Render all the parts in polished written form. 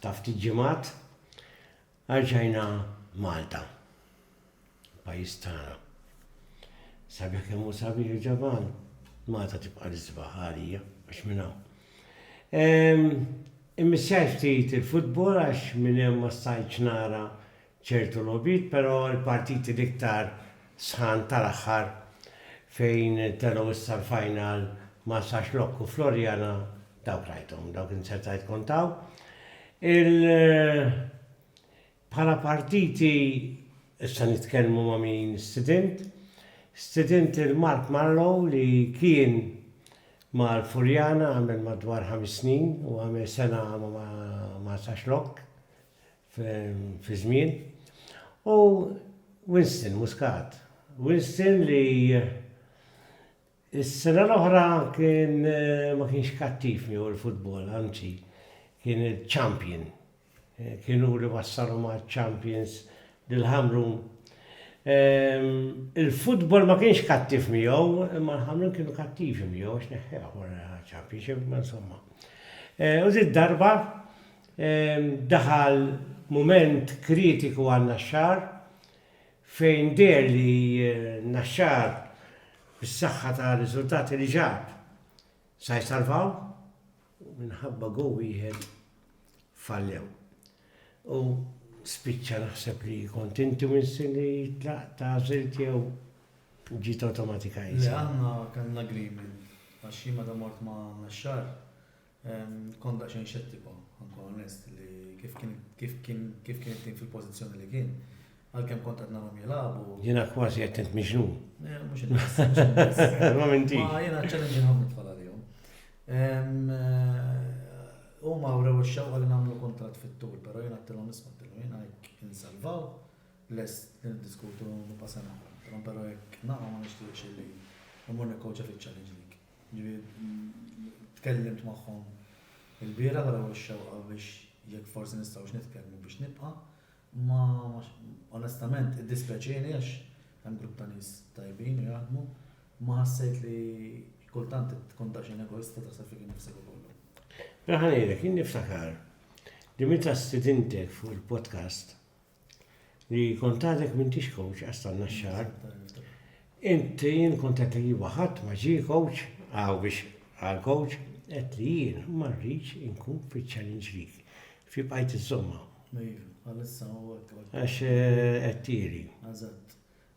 ta' ftit ġimgħat ħarġajna Malta. Pajjiż tagħna. Sabiħ kemm hu sabiħ il-ġaban, Malta tibqa' l-isbaħ għalija għax minn hawn. Immissjaj ftit il-futbol għax minn hemm ma stajtx nara ċertu logħbiet, però l-partiti l-iktar sħan tal-aħħar fejn telgħu issa l-final ma' Saxlokk u Florjana dawk rajthom, dawk insertajt kontaw. Bħala partiti issa nitkellmu ma' min student il-Mark Marlow li kien ma' l-Furjana għamel madwar 5 snin u għamel sena ma' Saxlokk fi żmien. U Winston Muscat. Winston li is-sena l-oħra kien ma kienx kattif miegħu l-futbol, anzi kien il-champion. Kienu li wassaru ma' champions dil-Hamrun. Il-futbol ma kienx kattif miegħu, imma l-Hamrun kienu kattifi miegħu għax neħħew wara championship, ma insomma. U dik darba daħal moment kritiku għan Naxxar fejn der li Naxxar bis-saħħa ta' riżultati li ġab sa jsalvaw minħabba go wieħed fallew. U spiċċa naħseb li kont inti Winston li tlaq ta' żilt jew ġiet automatika Li għandna kellna agreement għax jien meta mort ma' Naxxar kont daqsxejn xettiku, nkun onest li kif kien fil-pożizzjoni li kien. Għalkemm kont qed narhom jilagħbu. Jiena kważi qed int miġnun. Mhux il-nies. Ma minti. Ma jiena challenge ħafna tfal għalihom. Huma wrew ix-xewqa li nagħmlu kontratt fit-tul, però jiena għattilhom isma' jiena jekk insalvaw lest li niddiskutu nibqa' sena oħra. Però jekk naqgħu ma nixtieqx li mmur nikkoċja fiċ-Challenge League. Ġifieri tkellimt magħhom il-biera wara x-xewqa biex jekk forsi nistgħux nitkellmu biex nibqa'. Ma onestament id-dispjaċini għax hemm grupp ta' nies tajbin u jaħdmu, ma ħassejt li kultant tkun daqsxejn egoista ta' safik innifsek ukoll. Raħanejlek, jien niftakar li meta studintek fuq il-podcast li kontadek m'intix coach għasta Naxxar, inti jien kont qed tajjiba ħadd ma ġie coach għaw biex għal coach qed li jien ma rridx inkun fiċ-Challenge League fi bqajt iż-żomma. Għalissa u għax qed tieri. Eżatt.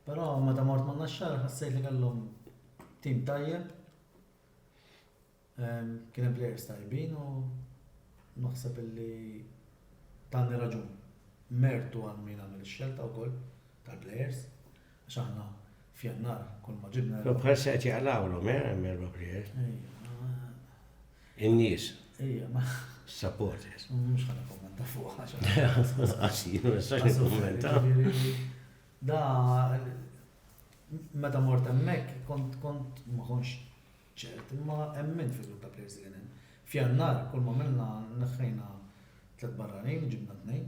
Però meta mort ma' Naxxar ħassejt li kellhom tim tajjeb. Kien hemm players tajbin u naħseb illi tani raġun. Mertu għal min għamel ix-xelta wkoll tal-players għax aħna f'Jannar kull ma ġibna. Bħalissa qed jaqlawlhom hemm erba' players. In-nies. Ejja, ma supporters. mhux ħana kommenta fuq Għaxi, ma nistax nikkummenta. Da meta mort hemmhekk kont ma konx ċert, imma hemmhekk fil-grupp ta' players li kien hemm. F'Jannar kull ma minna neħħejna 3 barranin, ġibna 2.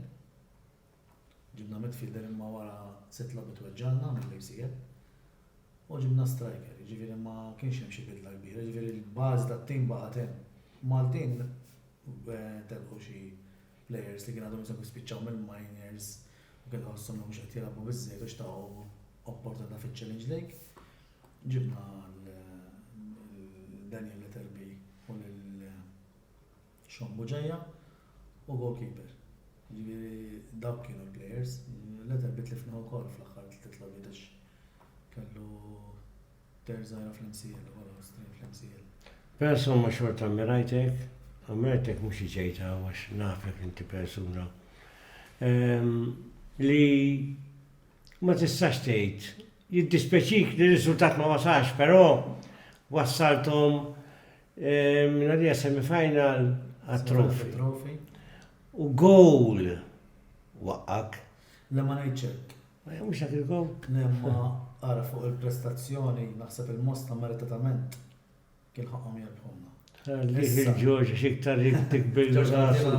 Ġibna midfielder imma wara 6 logħbiet weġġalna mill-ACL. U ġibna striker, ġifieri ma kienx hemm xi bidla kbira, ġifieri l-bażi tat-tim baqgħet hemm. Maltin telqu xi players li kien għadhom jisabu spiċċaw mill-minors u kien ħossom mhux qed jilagħbu biżżejjed biex taqgħu opportunità fiċ-Challenge League. Ġibna Daniel Letterby u lil Sean Buġajja u goalkeeper. Ġifieri dawk kienu l-players. Letterby tlifna wkoll fl-aħħar 3 logħbiet għax kellu terżajra fl-MCL u wara fl-MCL. Persona xorta ammirajtek mux iġejta għax nafek inti persuna li ma tistax tgħid jiddispeċik li r-riżultat ma wasax, però wassalthom minn għalija semifinal għat-trofi. U goal waqqak. Lemma ngħidx Mhux dak il-goal. Lemma ara fuq il-prestazzjoni naħseb il-mosta meritatament kien ħaqhom jirbħuna. Dik il-ġorġ xiktar tikbil rasu.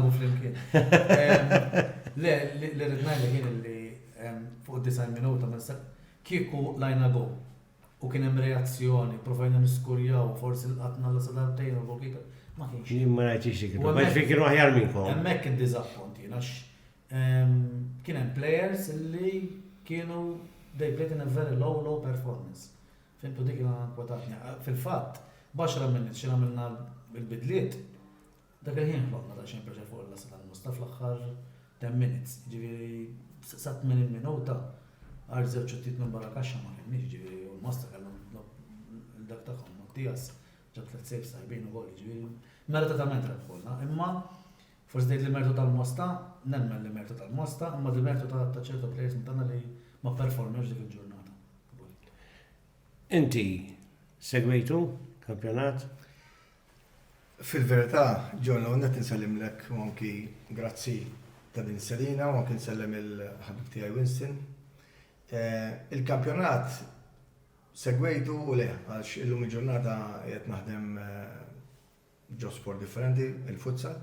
Le, li ridnajli kien li fuq 9 minuta kieku lajna go. u kien hemm reazzjoni, provajna niskurjaw, forsi l-qatna l-sadabtejn u l-goalkeeper. Ma kienx. Jien ma rajtix dik. U Bħal fikir aħjar minnkom. Hemmhekk kien diżappunti, għax kien hemm players li kienu they played in a very low performance. Fimtu dik kwatatni. Fil-fatt, baxra minni xi għamilna bil-bidliet, dak il-ħin ħloqna ta' xejn preċer fuq l-lasa tal-musta fl-aħħar 10 minutes, ġifieri sa 80 minuta għarżew ċuttit minn barra kaxxa ma kienniex, ġifieri u l-mosta kellhom dak tagħhom Mattias ġab 3 saves tajbin ukoll, ġifieri meritatament rebħulna, imma forsi tgħid li mertu tal-mosta, nemmen li mertu tal-mosta, imma di mertu ta' ċertu players tagħna li ma performewx dik il-ġurnata. Inti segwejtu kampjonat? Fil-verità, John, għonnet nsellimlek u anki grazzi ta' din Selina u anki nsellem il-ħabib tiegħi Winston. Il-kampjonat segwejtu u le, għax illum il-ġurnata qed naħdem ġo sport differenti, il-futsal,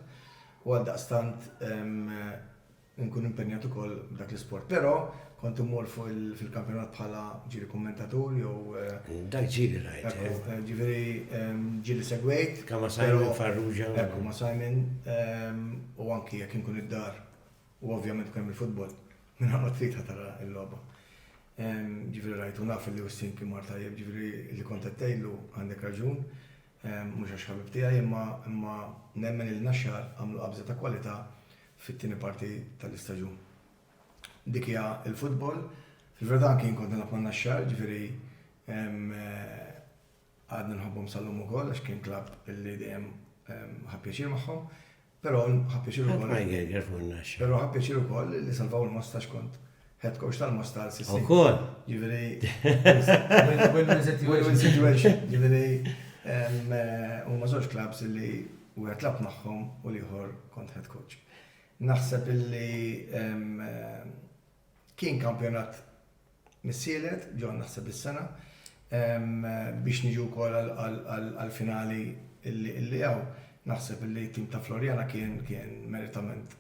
u għal-daqstant nkun impenjat ukoll dak l-sport. Però kont immur fil-kampjonat bħala ġiri kommentatur jew Dak ġiri rajt. ġifieri ġiri segwejt. Kama Simon Farrugia. Ekku ma Simon u anki jekk inkun id-dar u ovvjament kemm il-futbol minn għamma trita tara il-logħba. Ġifieri rajt u naf li Wissin kien mar tajjeb, ġifieri li kont qed tgħidlu għandek raġun. Mhux għax ħabib tiegħi imma nemmen il-naxxar għamlu qabża ta' kwalità fit-tieni parti tal-istaġun. Dik hija l-futbol, fil-verità kien kont nilgħab man naxxar, ġifieri għadna nħobbhom sal-lum ukoll għax kien klabb illi dejjem ħappjaċir magħhom, però ħappjaċir ukoll. Ma jgħid fuq in-naxxa. Però ħappjaċir ukoll li salvaw il-Mosta x'kont head coach tal-Mosta l-Sissi. Ukoll. Ġifieri Win-win situation, ġifieri huma żewġ klabs illi wieħed lab magħhom u l-ieħor kont head coach. Naħseb illi kien kampjonat missielet, ġon naħseb is-sena, biex niġu wkoll għall-finali illi hawn. Naħseb illi tim ta' Florjana kien meritament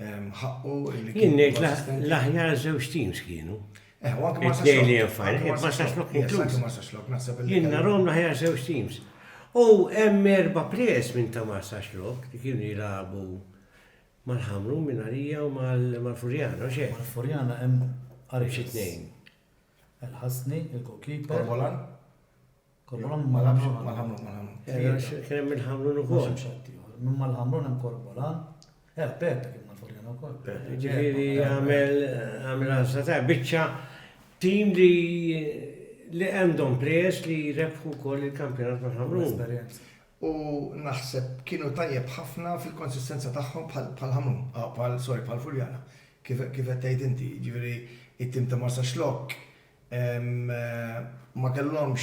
ħaqqu illi Jien ngħid l-aħjar żewġ teams kienu. It-tnejn li ma saxlok inkluż. Jien narhom l-aħjar żewġ teams. U hemm 4 players minn ta' ma saxlok li kienu jilagħbu mal-ħamru minn Arija u mal-Furjana, u xejn. Mal-Furjana hemm Xi tnejn. Il-Ħasni, il-goalkeeper. Korbolan? Korbolan mal-ħamru. Kien hemm il-ħamru ukoll. Minn mal-ħamrun hemm Korbolan. Pepe kien mal-Furjana wkoll. Ġifieri għamel ħasata biċċa tim li għandhom players li rebħu wkoll il-kampjonat mal-ħamru. Esperjenza. U naħseb kienu tajjeb ħafna fil-konsistenza tagħhom bħal-ħamru, bħal-Furjana. Kif qed tgħid inti, ġifieri it-tim ta' Marsa Xlokk ma kellhomx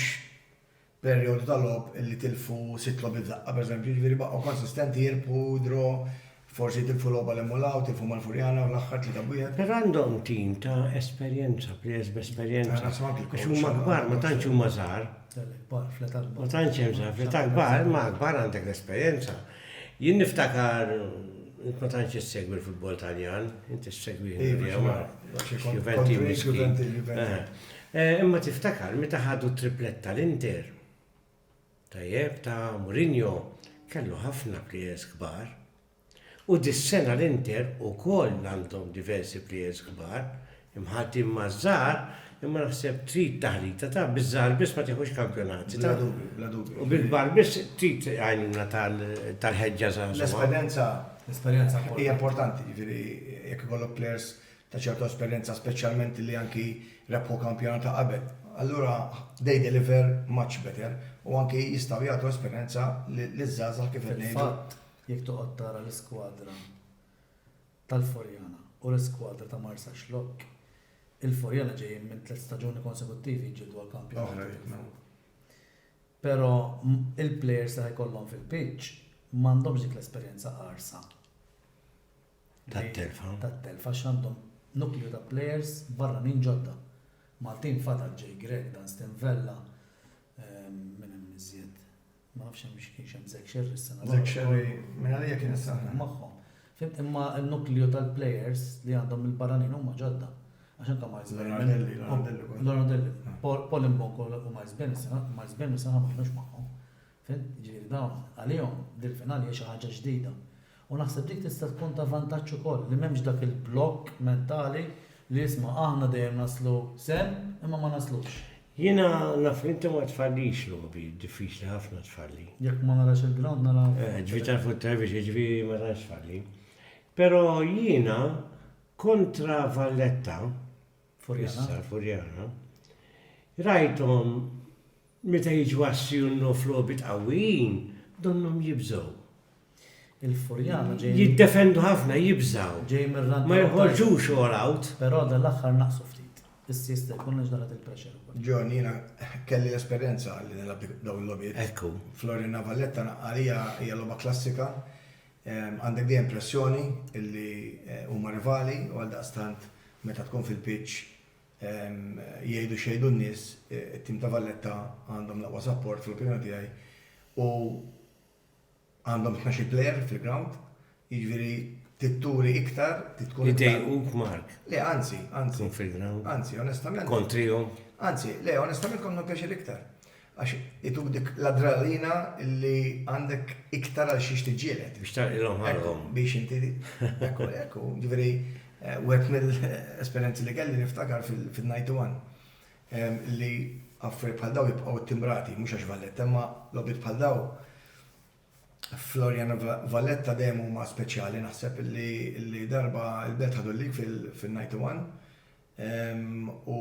perjodu tal-lob illi tilfu 6 lob id-daqqa, pereżempju, ġifieri baqgħu konsistenti jirbħu dro, forsi tilfu logħba l-Emulaw, tilfu mal-Furjana u l-aħħar tlieta bujed. Però għandhom tim ta' esperjenza, players b'esperjenza. Biex huma kbar, ma tantx huma żgħar. Ma tantx hemm żgħar, fl-età kbar, ma kbar għandek l-esperjenza. Jien niftakar ma tantx issegwi l-futbol Taljan, inti ssegwi imma tiftakar meta ħadu tripletta l-Inter. Tajjeb ta' Mourinho kellu ħafna players kbar. U dis-sena l-Inter ukoll għandhom diversi players kbar, imħadd imma żgħar, imma naħseb trid taħlita ta' biż-żgħar biss ma tieħux kampjonati. Bla dubju. U bil-kbar biss trid għajnuna tal-ħeġġa żgħar. L-esperjenza hija importanti, ġifieri jekk ikollok players ta' ċertu esperjenza, speċjalment li anki rebħu kampjonat ta' qabel. Allura they deliver much better u anki jistgħu jagħtu esperjenza liż-żgħażagħ kif qed ngħidu. Jekk toqgħod tara l-iskwadra tal-Furjana u l-iskwadra ta' Marsa Xlokk, il-Furjana ġejjin minn 3 staġuni konsekuttivi jġildu għall-kampjonat. Però il-plejers li jkollhom fil-pitch m'għandhomx dik l-esperjenza qarsa. Tat-telfa. Tat-telfa x'għandhom nukleu ta' plejers barranin ġodda. Maltin fadal ġej Greg, Dan Stenvella, minn hemm iżjed. Ma nafx hemm biex kienx hemm Zekxerri s-sena. Zekxerri minn għalija kien is-sena. Magħhom. Fimt imma n-nukleo tal-plejers li għandhom il-barranin huma ġodda. Għaxan ka Miles Leonardelli, Bennett. Leonardelli. Paul Mbonko u Miles Bennett saħna maħnux maħħom. Ġiri dawn, għalihom dil-finali hija xi ħaġa ġdida. U naħseb dik tista' tkun ta' vantaġġ ukoll li m'hemmx dak il-blokk mentali li jisma' aħna dejjem naslu sem imma ma naslux. Jiena naf li inti ma tfallix lobi, diffiċli ħafna tfalli. Jekk ma narax il-ground nara. Ġvi tarfu t-televiġi, ġvi ma narax tfalli. Pero jiena kontra Valletta, Furjana, rajtom meta jiġu assjunnu flobit qawwijin, donnom jibżgħu. Il-Furjana ġej. Jiddefendu ħafna, jibżgħu. Ġej mir-rand. Ma jħorġux all out. Però dal-aħħar naqsu ftit. Issa jista' jkun ġdarat il-pressure ukoll. John, jiena kelli l-esperjenza li nilab dawn il-lobiet. Ekku. Florina Valletta għalija hija logħba klassika. Għandek di impressjoni illi huma rivali u għal daqstant meta tkun fil-pitch jgħidu xejdu n-nies, it-tim ta' Valletta għandhom laqwa support fil-opinjoni tiegħi u għandhom 12 player fil-ground, jiġifieri titturi iktar, titkun Idejquk Mark. Le, anzi, Tkun fil-ground. anzi, onestament. Kontrihom. Anzi, le, onestament konna pjaċir iktar. Għax jituk dik l-adrenalina li għandek iktar għal xiex tiġġielet. Biex taqilhom ħalhom. Biex inti, ekku, ġifieri wet mill-esperienzi li kelli niftakar fil-91 li affarijiet bħal daw jibqgħu timbrati, mhux għax Valletta, imma lobiet bħal daw Floriana Valletta dejjem huma speċjali naħseb li darba il-belt ħadu lik fil-91 u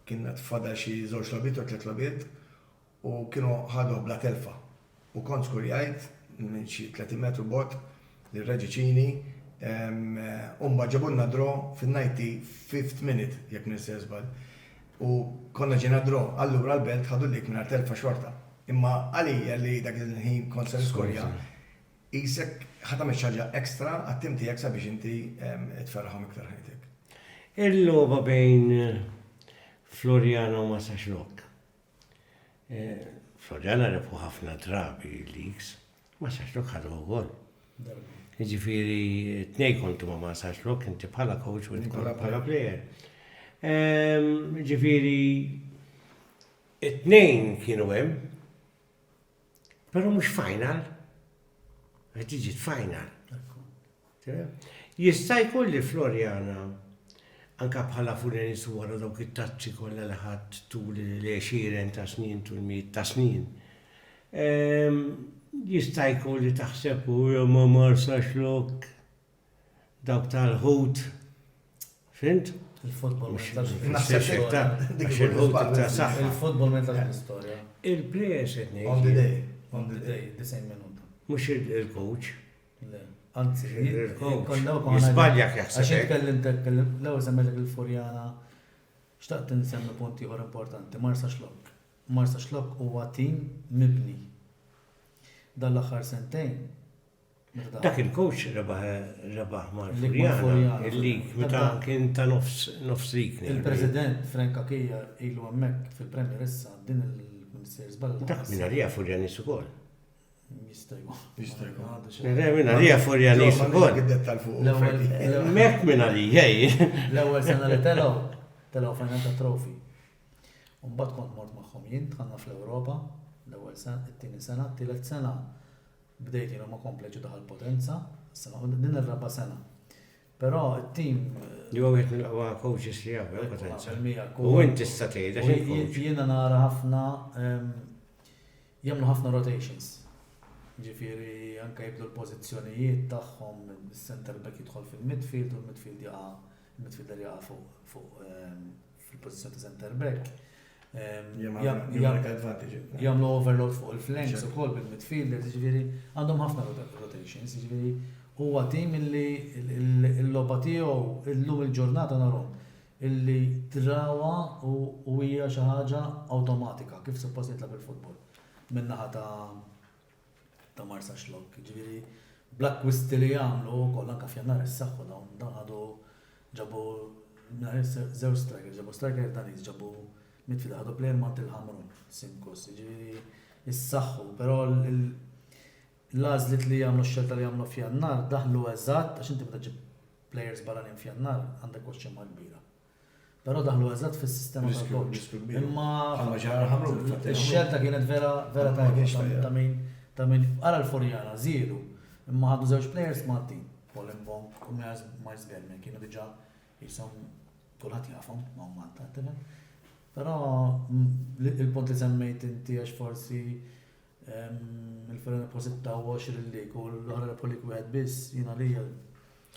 kienet tfadal xi żewġ lobiet u tliet lobiet u kienu ħadu bla telfa. U kont skur jgħid minn xi 30 metru bot li Reġiċini umba ġabunna draw fil-95th minute jekk nisseżbal. U konna ġena draw, allura l-belt ħadu lik minn telfa xorta. Imma għalija li dak il-ħin kont se niskorja, jisek ħatam ħaġa ekstra għattim tiegħek sabiex inti tferraħom iktar ħajtek. Il-logħba bejn Florjana u Masaxlok. Florjana rebu ħafna drabi leaks, Masaxlok ħadu għol. Ġifiri, t-nej kontu ma Masaxlok, inti bħala coach u inti bħala player. Ġifiri, it-nejn kienu hemm, pero mux final. Għedġiġi final. Jista' jkun li Florjana anka bħala Furjani suwara dawk it-taċċi kollha li ħadd tul l-20 ta' snin tul 100 ta' snin. Jista' jkun li taħseb u ma Masaxlok dawk tal-ħut. Fint? Il-futbol Il-futbol mental l-istorja. Il-players qed ngħid. On the day. On the day, the same minuta. Mhux il-coach. Anzi, Jisbaljak jaħseb. L-ewwel semmejlek il-Furjana, xtaqt insemmi punti ieħor importanti, Masaxlok huwa tim mibni. Dan l-aħħar sentejn. Dak il-coach rebaħ mal-Furjana, il-lig, meta kien ta' nofs lik. Il-President Frank Akija ilu hemmhekk fil-Premier issa din il-Minister żball. Dak minn għalija Furjani ukoll. Jista' Minn għalija Furjani ukoll. Mek minn għalija. L-ewwel sena li telgħu Finanta Trophy. Mbagħad kont mort magħhom jien tħanna fl-Ewropa, l-ewwel sena, it-tieni sena, t-tielet sena bdejt jiena ma kompleċu daħal potenza, din ir-raba sena. Però it-tim Jew wieħed mill-aqwa coaches li għaw potenza. U inti issa tgħidha jiena nara ħafna jagħmlu ħafna rotations. Ġifieri anke jibdu l-pożizzjonijiet tagħhom, is-center back jidħol fil-midfield u l-midfield il-midfielder jaqa' fuq fil-pożizzjoni ta' center back. Jagħmlu overload fuq il-flanks ukoll bil-midfielders, ġifieri għandhom ħafna rotations, ġifieri huwa tim illi l-logħba tiegħu illum il-ġurnata narhom illi trawa u hija xi ħaġa awtomatika kif suppost jitlab il-futbol. Min-naħa ta' Masaxlok, ġifieri black twisti li jagħmlu wkoll anke f'Jannar issaħħu dawn ħadu ġabu żewġ striker, ġabu striker Daniż, ġabu midfield ħadu player Mantil Hamrun, Simkus, ġifieri issaħħu, però l-għażliet li jagħmlu x-xelta li jagħmlu f'Jannar daħlu eżatt għax inti beda ġib players barranin f'jannar għandek question mark kbira. Però daħlu eżatt fis-sistema tal-coach. Ħamma ġara ħamru. Ix-xelta kienet vera ta' min ara l-Forjana żiedu. Imma ħadu żewġ players Martin, Paul Mbonk u Miles Berman kienu diġà jisom kulħadd jafhom ma' Malta, tifhem. Però il-punt li semmejt inti għax forsi il-Ferran Positta u 20 lik u l-oħra Polik wieħed biss jiena lija.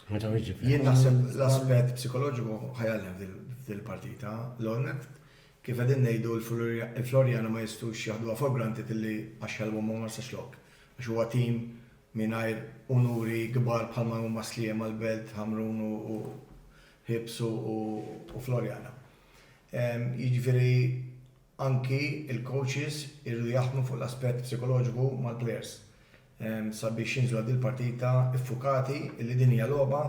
Jien naħseb l-aspett psikoloġiku ħajallem dil-partita, l-onnet kif għedin nejdu l-Florjana ma jistux jaħduha for granted illi għax jalbu ma marsax lok. Għax huwa tim mingħajr unuri kbar bħalma huma Sliem għal-Belt, Hamrun u Hibs u Florjana. Jiġifieri anki il-coaches irridu jaħdmu fuq l-aspett psikoloġiku mal-players. Sabiex jinżlu għad il-partita iffukati illi din hija logħba,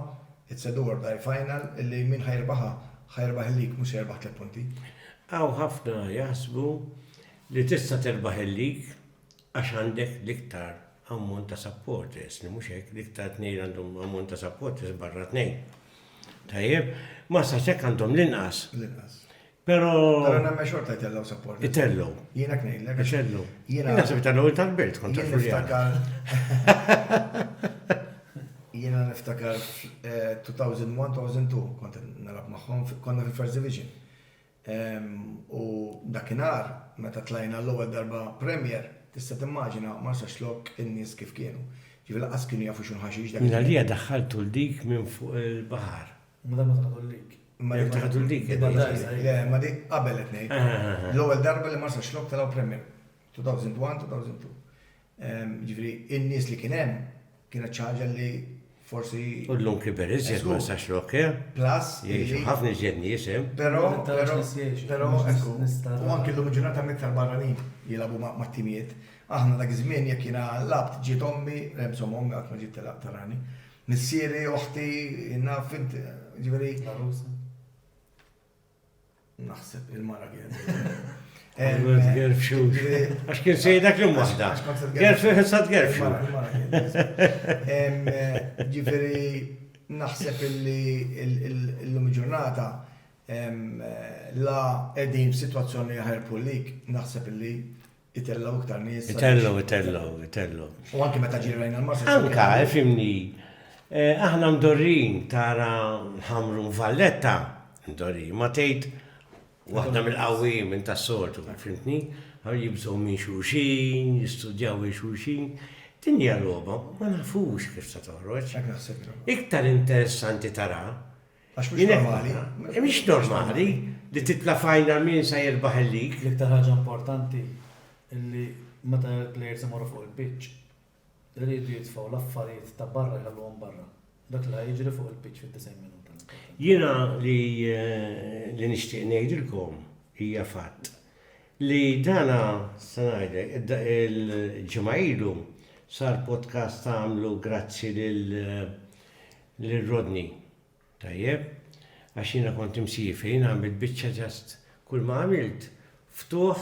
it's a do or die final illi min ħajrbaħ il-lik mhux jerbaħ 3 punti. Għaw ħafna jaħsbu li tista' terbaħ il-lik għax għandek l-iktar ammont ta' supporters, li mhux hekk l-iktar tnejn għandhom ammont ta' supporters barra tnejn. Tajjeb, ma sa hekk għandhom l-inqas. L-inqas. Però nemmen xorta jtellaw support. Itellu. Jiena knejlek. Itellu. Jiena nasib tal-ewwel tal-Belt kontra Florjana. Jiena niftakar 2001-2002 kont nalab magħhom konna fil-First Division. U dakinhar meta tlajna l-ewwel darba Premier, tista' timmaġina ma sax lok in-nies kif kienu. Ġifi laqas kienu jafu x'un ħaxix dak. Minna li daħħaltu l-dik minn fuq il-baħar. Ma ma taħdu l-lik. Ma taħdu l-dik. Ma di qabel qed ngħid. L-ewwel darba li ma sax lok talgħu Premier 2001-2002. Ġifieri in-nies li kien hemm kienet ċaġa li forsi. U l-lum kiber iżjed ma sax lok, Plus. Jiexu ħafna iżjed nies hemm. Però ekku, u anke l-lum ġurnata miktar barranin jilabu ma' timijiet. Aħna dak iż-żmien jekk jiena labt ġiet ommi, rebsom ommi qatt ma ġiet tarani. Missieri oħti naf int ġifieri. Naħseb il-mara kien. Għax kien sejdak l-um waħda. Gerf sad gerf. Ġifieri naħseb l-lum ġurnata la qegħdin f'sitwazzjoni ħarpu lik, naħseb illi itellaw iktar nies. Itellu. U anke meta ġirajna l-marsa. Anka, fimni, aħna mdorrin tara ħamru Valletta, mdorrin, ma tgħid waħda mill-qawwi minn tas-sortu, fimtni, għaw jibżgħu minn xulxin, jistudjaw minn xulxin. Dinja logħba, ma nafux kif se toħroġ. Iktar interessanti tara. Għax mhux normali. Mhix normali li titla' final min sa jirbaħ il-lik. L-iktar ħaġa importanti illi meta l-players imorru fuq il-pitch, irridu jitfgħu l-affarijiet ta' barra jħalluhom barra. Dak li jiġri fuq il-pitch fid-90 minuta. Jiena li nixtieq ngħidilkom hija fatt li dana se ngħidlek il-ġimgħa ilu sar podcast għamlu grazzi lil Rodney. Tajjeb, għax jiena kont imsiefi, għamilt biċċa ġast kull ma għamilt ftuħ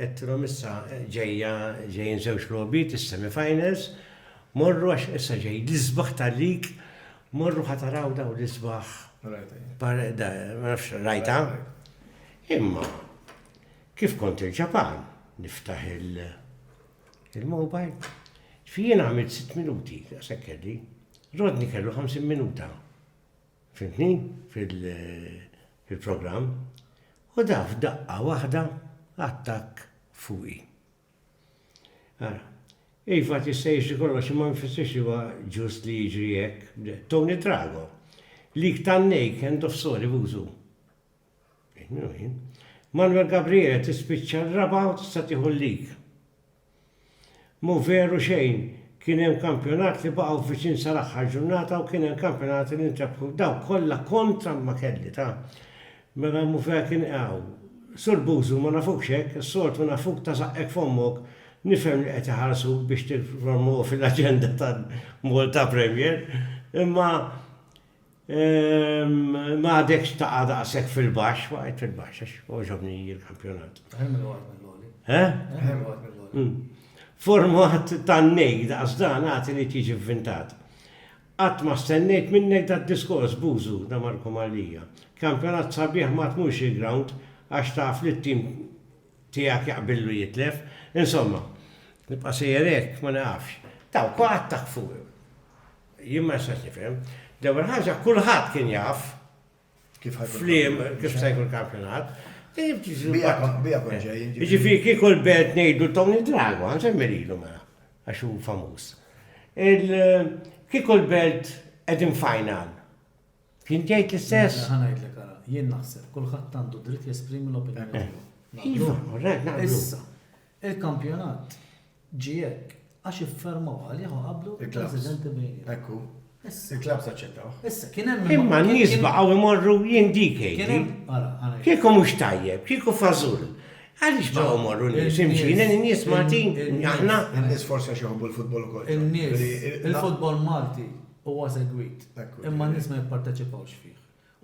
għettilhom issa ġejjin żewġ logħbiet is-semifinals, morru għax issa ġej l-isbaħ tal-lik, morru ħataraw daw l-isbaħ. Ma nafx rajta. Imma kif kont il-Ġapan niftaħ il-mobile. Fijien għamilt 6 minuti, għasek kelli. Rodni kellu 50 minuta. Fintni fil-program. U da f'daqqa waħda attak fuqi. Ara, Iva tista' jiġri kollox imma nfissirx li huwa ġust li jiġri hekk. Tony Drago. Lik tan-nejk end of story bużu. Manuel Gabriele tispiċċa r-raba u tista' tieħu l-lik. Mu veru xejn, kien hemm kampjonat li baqgħu viċin sal-aħħar ġurnata u kien hemm kampjonat li ntrabħu daw kollha kontra ma kelli ta'. Mela mu vera kien Sur Bużu ma nafukx hekk, s-sort ma nafuk ta' saqqek fommok, nifhem li qed iħarsuk biex tifformu fil-aġenda tal-Malta Premier, imma ma għadekx ta' għadaqsek fil-baxx, waqgħet fil-baxx, għax oġobni il-kampjonat. Format tan-nejk daqs dan għati li tiġi vvintat. Qatt ma stennejt minnek dat diskors bużu da Marko Mallija. Kampjonat sabiħ ma tmux il-ground għax taf li t-tim tiegħek jaqbillu jitlef. Insomma, nibqa' sejjerek ma nafx. Taw kwaħt taqfu. Jien ma nistax nifhem. L-ewwel ħaġa kulħadd kien jaf Kif flim kif se jkun kampjonat. Bija kon ġej. Ġifieri kieku l-belt ngħidu Tony Drago, nsemmirilu ma għax hu famuż. Kieku l-belt qegħdin final. Kien ġejt l-istess. Ħanajdlek ara, jien naħseb kulħadd għandu dritt jesprimi l-opinjoni tiegħu. Iva, orrek, naqblu. Issa, il-kampjonat ġiek għax iffermaw għalih qablu il-presidenti bejn. Ekku. Issa, Il-klab saċċettaw. issa, kien hemm. Imma n-nies baqgħu imorru jien dik Kien jgħidli. hemm, ara, ħanajdlek. Kieku mhux tajjeb, kieku fażul. Għaliex baqgħu morru nies imxin, in-nies Maltin, aħna. In-nies forsi għax joħobbu l-futbol ukoll. In-nies, il-futbol Malti huwa segwit, Ekku. imma n-nies ma jipparteċipawx fih.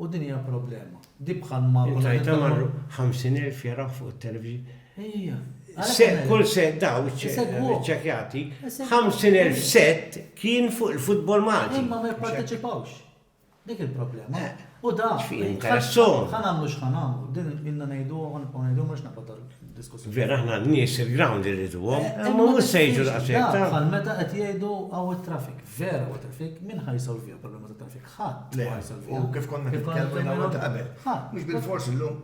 U din hija problema. Di bħal ma. Intajta marru 50,000 jaraw fuq it-televiżjon. Ejja. Kull set daw Segwu. ċekjati, Segwu. 50,000 set kien fuq il-futbol Malti. Imma ma jipparteċipawx. Dik il-problema. U da, X'fi interessom. ħanamlu x'ħanamlu, din inna ngħidu ħanibqgħu ngħidu mhux naqbad diskussjoni. Vera ħna n-nies il-ground irriduhom, imma mhux se jiġu daqshekk ta' Bħal meta qed jgħidu għaw it-traffic, vera għaw it-traffic, min ħajsolvija problema ta' traffic? Ħadd Le, ħajsolvija. u kif konna nitkellmu jina ta' qabel. Ħadd. Mhux bil-fors illum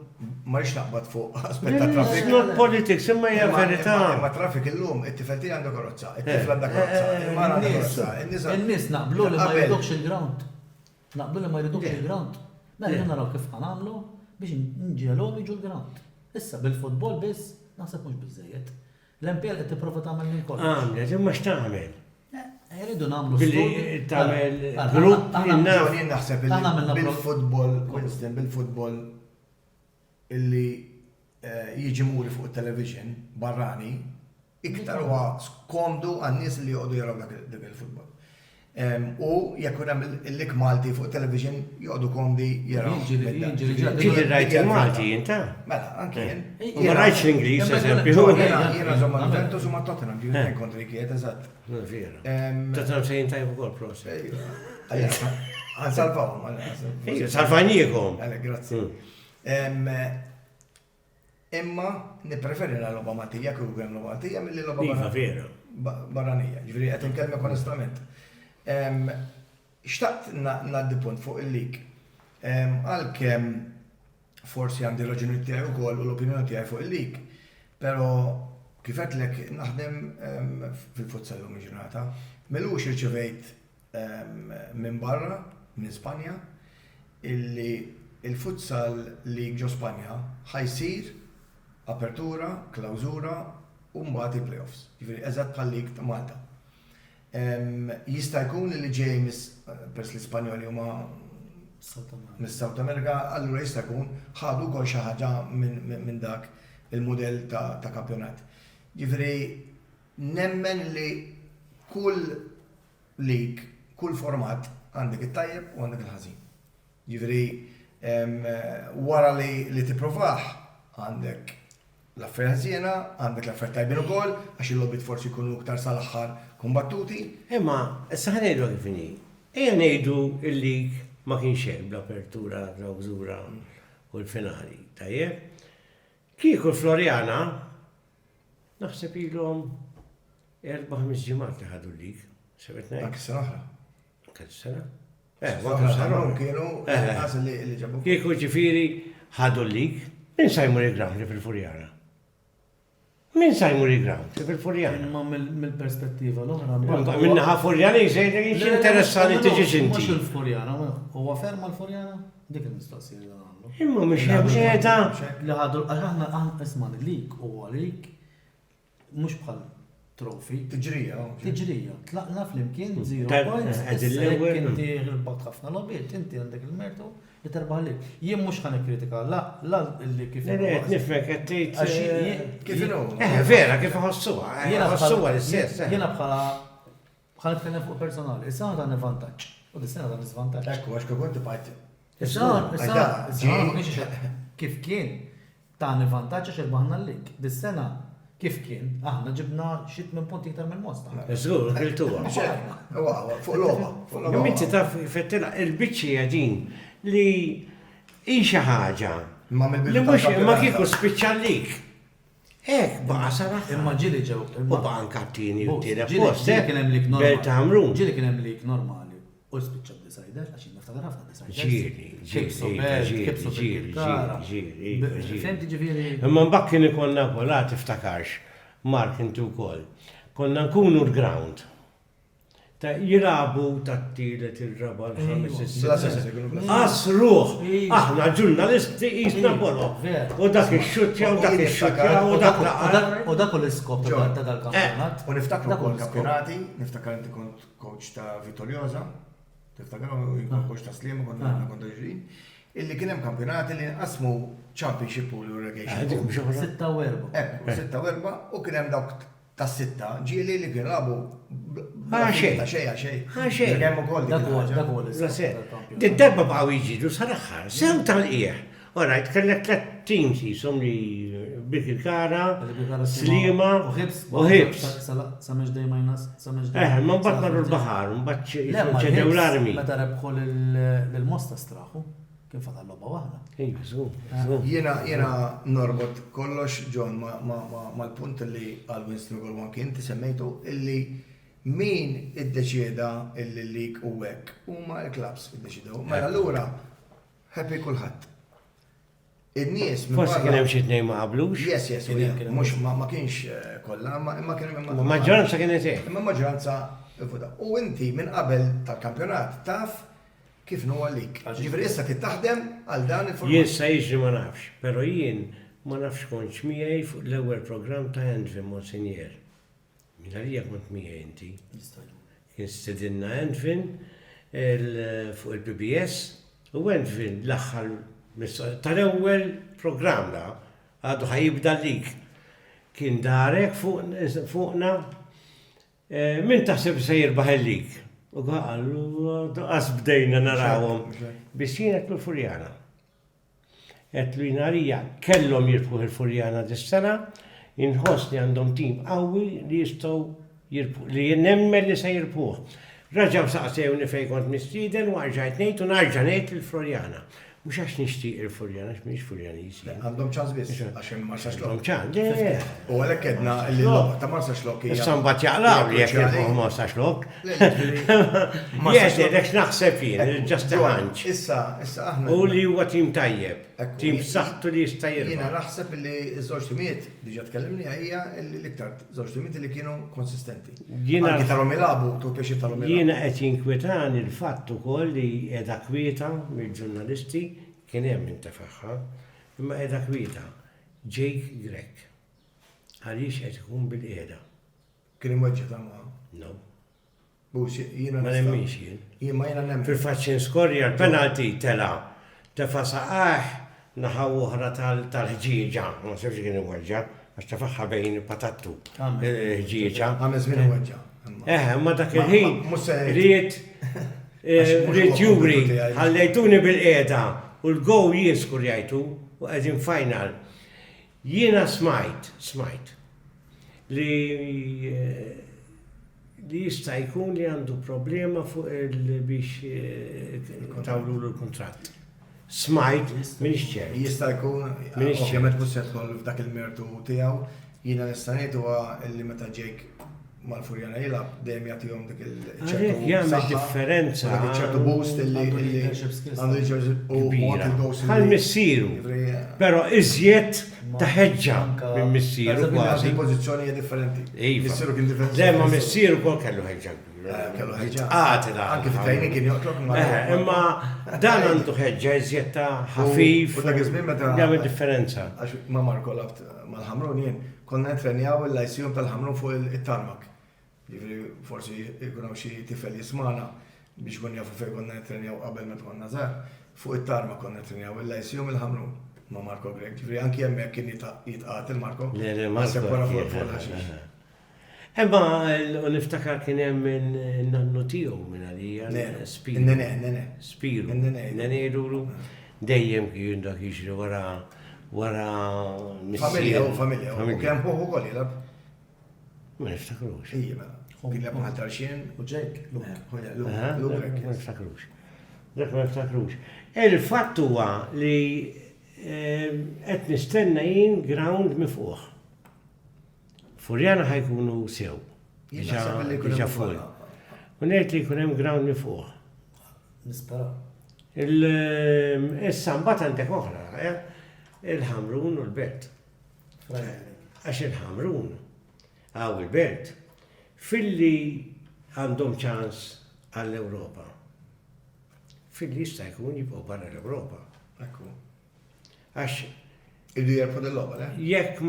ma rix naqbad fuq aspett ta' It's traffic. not politics, imma hija verità. Imma traffic illum, it-tifel tiegħi għandu karozza, it-tifel għandha karozza, il-mara għandha karozza, In-nies naqblu li ma Qabel. jridux il-ground. Naqblu li ma jridux il-ground. Mela naraw kif ħanamlu biex nġielhom jiġu l-ground. Issa bil-futbol biss naħseb mhux biżejjed. L-MPL qed tipprova tagħmel minn kollox. Għamlet, imma x'tagħmel? Jridu nagħmlu Billi studi. tagħmel Ara, grupp aħna- innaf. Jien naħseb Aħna għamilna bil-futbol, Winston, bil-futbol illi jiġi muri fuq il-television barrani, iktar huwa komdu għan-nies li joqogħdu jaraw dak il-futbol. U jekk hemm il-lik Malti fuq television joqogħdu komdi jaraw. Ġieli rajt il-Malti jinta. Mela, anke jien. U ma rajtx l-Ingliż, eżempju. Jiena żomma Juventus u ma Tottenham, ġieli kontri kiet, eżatt. Vera. Tottenham se jintajbu kol proset. Għansalfawhom. Salvanjikom. Grazzi. Imma nippreferi l-loba matija kif hemm loba matija milli loba Iva, vera. barranija. Ġifieri qed inkellmek onestament. Xtaqt ngħaddi punt fuq il-lig. Għalkemm forsi għandi raġuni tiegħi wkoll u l-opinjoni tiegħi fuq il-lig, però kif qedlek naħdem fil-futsal lum il-ġurnata, melux irċevejt minn barra, minn Spanja, illi il-futsal lig ġo Spanja ħajsir apertura, klawżura u mbagħad il-playoffs. Ġifieri eżatt bħal lig ta' Malta. Jista' jkun li ġej pers l-Ispanjoli huma mis-South America, allura jista' jkun ħadu wkoll xi ħaġa minn dak il-mudell ta' kampjonat. Ġifieri nemmen li kull lig, kull format għandek it-tajjeb u għandek il-ħażin. Ġifieri wara li tipprovaħ għandek l-affarijiet ħażiena, għandek l-affarijiet tajbin ukoll, għax il-lobbit forsi jkunu iktar sal-aħħar kombattuti. Imma, issa ħanejdu kif inhi. Ejja ngħidu il-lig ma kienx hemm l-apertura, l-klawżura u l-finali. Tajjeb? Kieku Floriana naħseb ilhom 4-5 ġimgħat li ħadu l-lig. Sebet ngħid. Dak is-sena oħra. Kien sena? Kienu għas li ġabu. Kieku ġifieri ħadu l-lig, min sa jmur il-ground li fil-Furjana? Min sa jmur il-ground li fil-Furjana? Imma mill-perspettiva l-oħra. Minnaħa Furjana jgħid xi interessani tiġi Mhux inti. il-Furjana, huwa ferma l-Furjana? Dik il-mistoqsija li għamlu. Imma mhux hemm qiegħda. Li ħadu aħna isma' lik huwa lik mhux bħal trofi. Tiġrija. Tiġrija, tlaqna flimkien 0 Tal- points, għad issa il-ewwel. jekk inti ħirbat ħafna lobiet, inti għandek il-mertu li terbaħ lik. Jien mhux ħan kritika, la li kif Nifmek qed tgħid. Kif inhu? Vera, kif ħossuha. Ħossuha l-istess. Jiena bħala nitkellem fuq personali, issa għandha vantaġġ u dis-sena għandha nisvantaġġ. Ekku, għax kif inti bajt. Issa kif kien ta' vantaġġ għax irbaħna l-lik. Dis-sena Kif kien? Aħna ġibna xit minn punti iktar minn Mosta. Żgur, kiltuha. Fuq l-oba. Imma inti taf fettela il-biċċija din li hi xi ħaġa li mhux ma kieku spiċċallik. Hekk baqa' saraħ. Imma ġieli ġew. U baqa' nkattini u tieni Ġieli post. kien hemm lik normali. Belt Hamrun. Ġieli kien hemm lik normali. U spiċċa b'deciders, għax niftakar ħafna deciders. Ġieli. Fehmti ġifieri. Imma mbagħad kien ikollna wkoll tiftakarx, Mark inti wkoll. Konna nkunu l-ground. Ta' jirabu tat-tielet il-raba l-ħames Asruħ! Aħna ġurnalisti jisna bolo. U dak il-xutja, u dak il-xutja, u dak U dak u l-iskop ta' dal-kampjonat. U niftakru kol kampjonati, niftakar inti kont coach ta' Vittoriosa, tiftakar u jkun coach ta' Slim, konna ġurin, illi kien hemm kampjonati li nqasmu championship u relegation. 6-4 u kien hemm dawk ta' sitta ġieli li kien rabu xej. Kemm ukoll Dak huwa l-iskop. Did-darba baqgħu jiġidu saraħħar, sew tal-qiegħ. Orajt, kellek 3 teams jisom li Bikil-Kara, Slima u Hibs. Sameġ dejmajnas, sameġ Ma mbagħad marru l-baħar, mbagħad ċedew l-armi. Meta rebħu l-Mosta straħu, kien fata l-logħba waħda. Jiena norbot kollox John mal-punt li għal Winston Golwan kien inti semmejtu illi min iddeċieda illi lik u hekk huma l-klabs iddeċidew. Mela allura happy kulħadd. In-nies Forsi kien hemm xi tnejn ma qablux. Yes, mhux ma kienx kollha, imma kien hemm Maġġoranza kienet hekk. imma maġġoranza vota. U inti minn qabel tal-kampjonat taf kif huwa lik. Ġifieri issa tittaħdem għal dan il-format. Jien sa jiġri ma nafx, però jien ma nafx kontx miegħi fuq l-ewwel programm ta' Envin Monsignor. Min għalija kont miegħi inti. Kien stedinna Envin fuq il-PBS u Envin l-aħħar tal-ewwel programm la għadu ħajibda lik. Kien darek fuqna min taħseb se jirbaħ il-lik. U għallu għas bdejna narawhom. Biex jien qed l-Furjana. Qed l-Inarija kellhom jirbħu il-Furjana dis-sena, inħossni għandhom tim qawwi li jistgħu jirbħu li nemmel li se jirbħuh. Raġaw saqsewni fejn kont mistieden u għarġajt ngħid u narġa' ngħid il-Furjana. Mux għax nixtieq il-Furjana, għax miex Furjanisi. Għandhom ċans biss, għax hemm Marsa Xlok. Għandhom ċans, U għalhekk kedna li l-logħba ta' Marsa Xlok hija. Issa mbagħad jaqlaw li jekk jirħu Marsa Xlok. Jgħid naħseb jien, just a hunch. Issa aħna. U li huwa tim tajjeb, tim b'saħħtu li jista' jirbaħ. Jiena naħseb li ż-żewġ timiet diġà tkellimni hija l-iktar żewġ timiet li kienu konsistenti. Anke talhom ilabu tu pexi talhom ilabu. Jiena qed jinkwetani l-fatt ukoll li qiegħda kwieta mill-ġurnalisti kien hemm intefaħħa, imma qiegħda kwieta Jake Grek. Għaliex qed ikun bil-qiegħda. Kien imweġġa ta' ma'. No. Bux jiena Ma nemmix jien. Jien ma jiena nemmen. Fil-faċċin skorja l-penalti tela tefa' saqaħ naħa oħra tal-ħġieġa, ma sefx kien imweġġa, għax tefaħħa bejn patattu ħġieġa. Għamez min imweġġa. Ma dak il-ħin rrit juri ħallejtuni bil-qiegħda u l-gow jieskur jgħidu u qegħdin final. Jiena smajt li jista' jkun li għandu problema fuq biex tawlu l-kontratt. Smajt minix ċert. Jista' jkun, ovvjament mhux se tkoll f'dak il-mertu tiegħu, jiena nista' ngħid huwa li meta Jake mal-Furjana jilab dejjem jagħtihom dik il-ċertu jagħmel differenza. ċertu boost li għandu bħal missieru. Però iżjed ta' ħeġġa minn missieru kważi. Il-pożizzjoni hija differenti. Missieru kien differenti. Le ma missieru kol kellu ħeġġa. Kellu ħeġġa. Anke fit-training kien joqtlok. Imma dan għandu ħeġġa iżjed ta' ħafif. U dak iż-żmien meta jagħmel differenza. Għax ma Marko labt mal-Ħamrun jien konna ntrenjaw il-lajsijum tal-Ħamrun fuq il-tarmak. Ġifri forsi jkunaw xi tifel jismana biex kun jafu fejn konna ntrenjaw qabel meta konna żgħar. Fuq it-tarmak konna ntrenjaw il-lajsijum il-Ħamrun ma' Marko Grek. Ġifri anke hemmhekk kien jitqatel Marko. Imma niftakar kien hemm in-nannu tiegħu minn għalija Spiru. Nene. Spiru. Nene jruru. Dejjem kien dak jiġri wara wara Familja u familja. U kemm hu wkoll jilab. Ma niftakrux. Ija mela. Jilab ma' Tarxien. U Jake, Luke. Ma niftakrux. Dak ma niftakrux. Il-fatt huwa li qed nistenna jien ground miftuħ. Furjana ħajkunu sew. Diġà fuq. U ngħid li jkun hemm ground miftuħ. Nispera. Issa mbagħad għandek oħra, il-Ħamrun u l-Belt. Għax il-Ħamrun għaw il-Belt filli għandhom ċans għall-Ewropa. Filli jista' jkun jibqgħu barra l-Ewropa. Ekku. Għax Irdu jirpu dell-logħba, le? jekk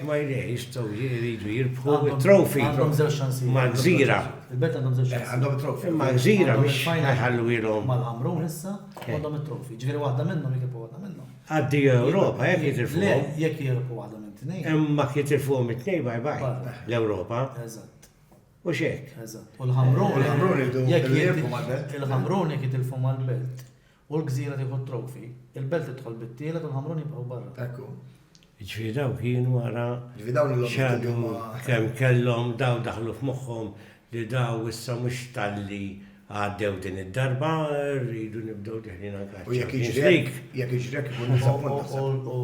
ma jistgħu jridu jirbħu it-trofi Għandhom żewġ xansi. ma' gżira. Il-Belt għandhom żewġ xansi. Għandhom it-trofi. Ma' gżira Għandhom biex il-final ħallu ilhom Mal-Ħamrun issa għandhom it-trofi. Ġifieri waħda minnhom jikirpu waħda minnhom. għaddi Ewropa jekk Le, jitilfuhom. jekk jirpu waħda minn tnejn. Imma jitilfuhom it-tnejn bye l-Ewropa Eżatt. u x'hekk. Eżatt. U l-Ħamrun jekk jirpu mal-Belt. il-Ħamrun jekk jitilfu mal-Belt u l-Gżira tieħu trofi, il-Belt tidħol bit-tielet u l-Ħamrun jibqgħu barra. Ekku. Ġifieri daw kienu wara Ġifi dawn il-logħba. xadu kemm kellhom daw daħlu f'moħħhom li daw issa mhux talli għaddew din id-darba rridu nibdew diħlin anke U jekk Champions iġrek, League. jekk iġrek ikun disappunt. U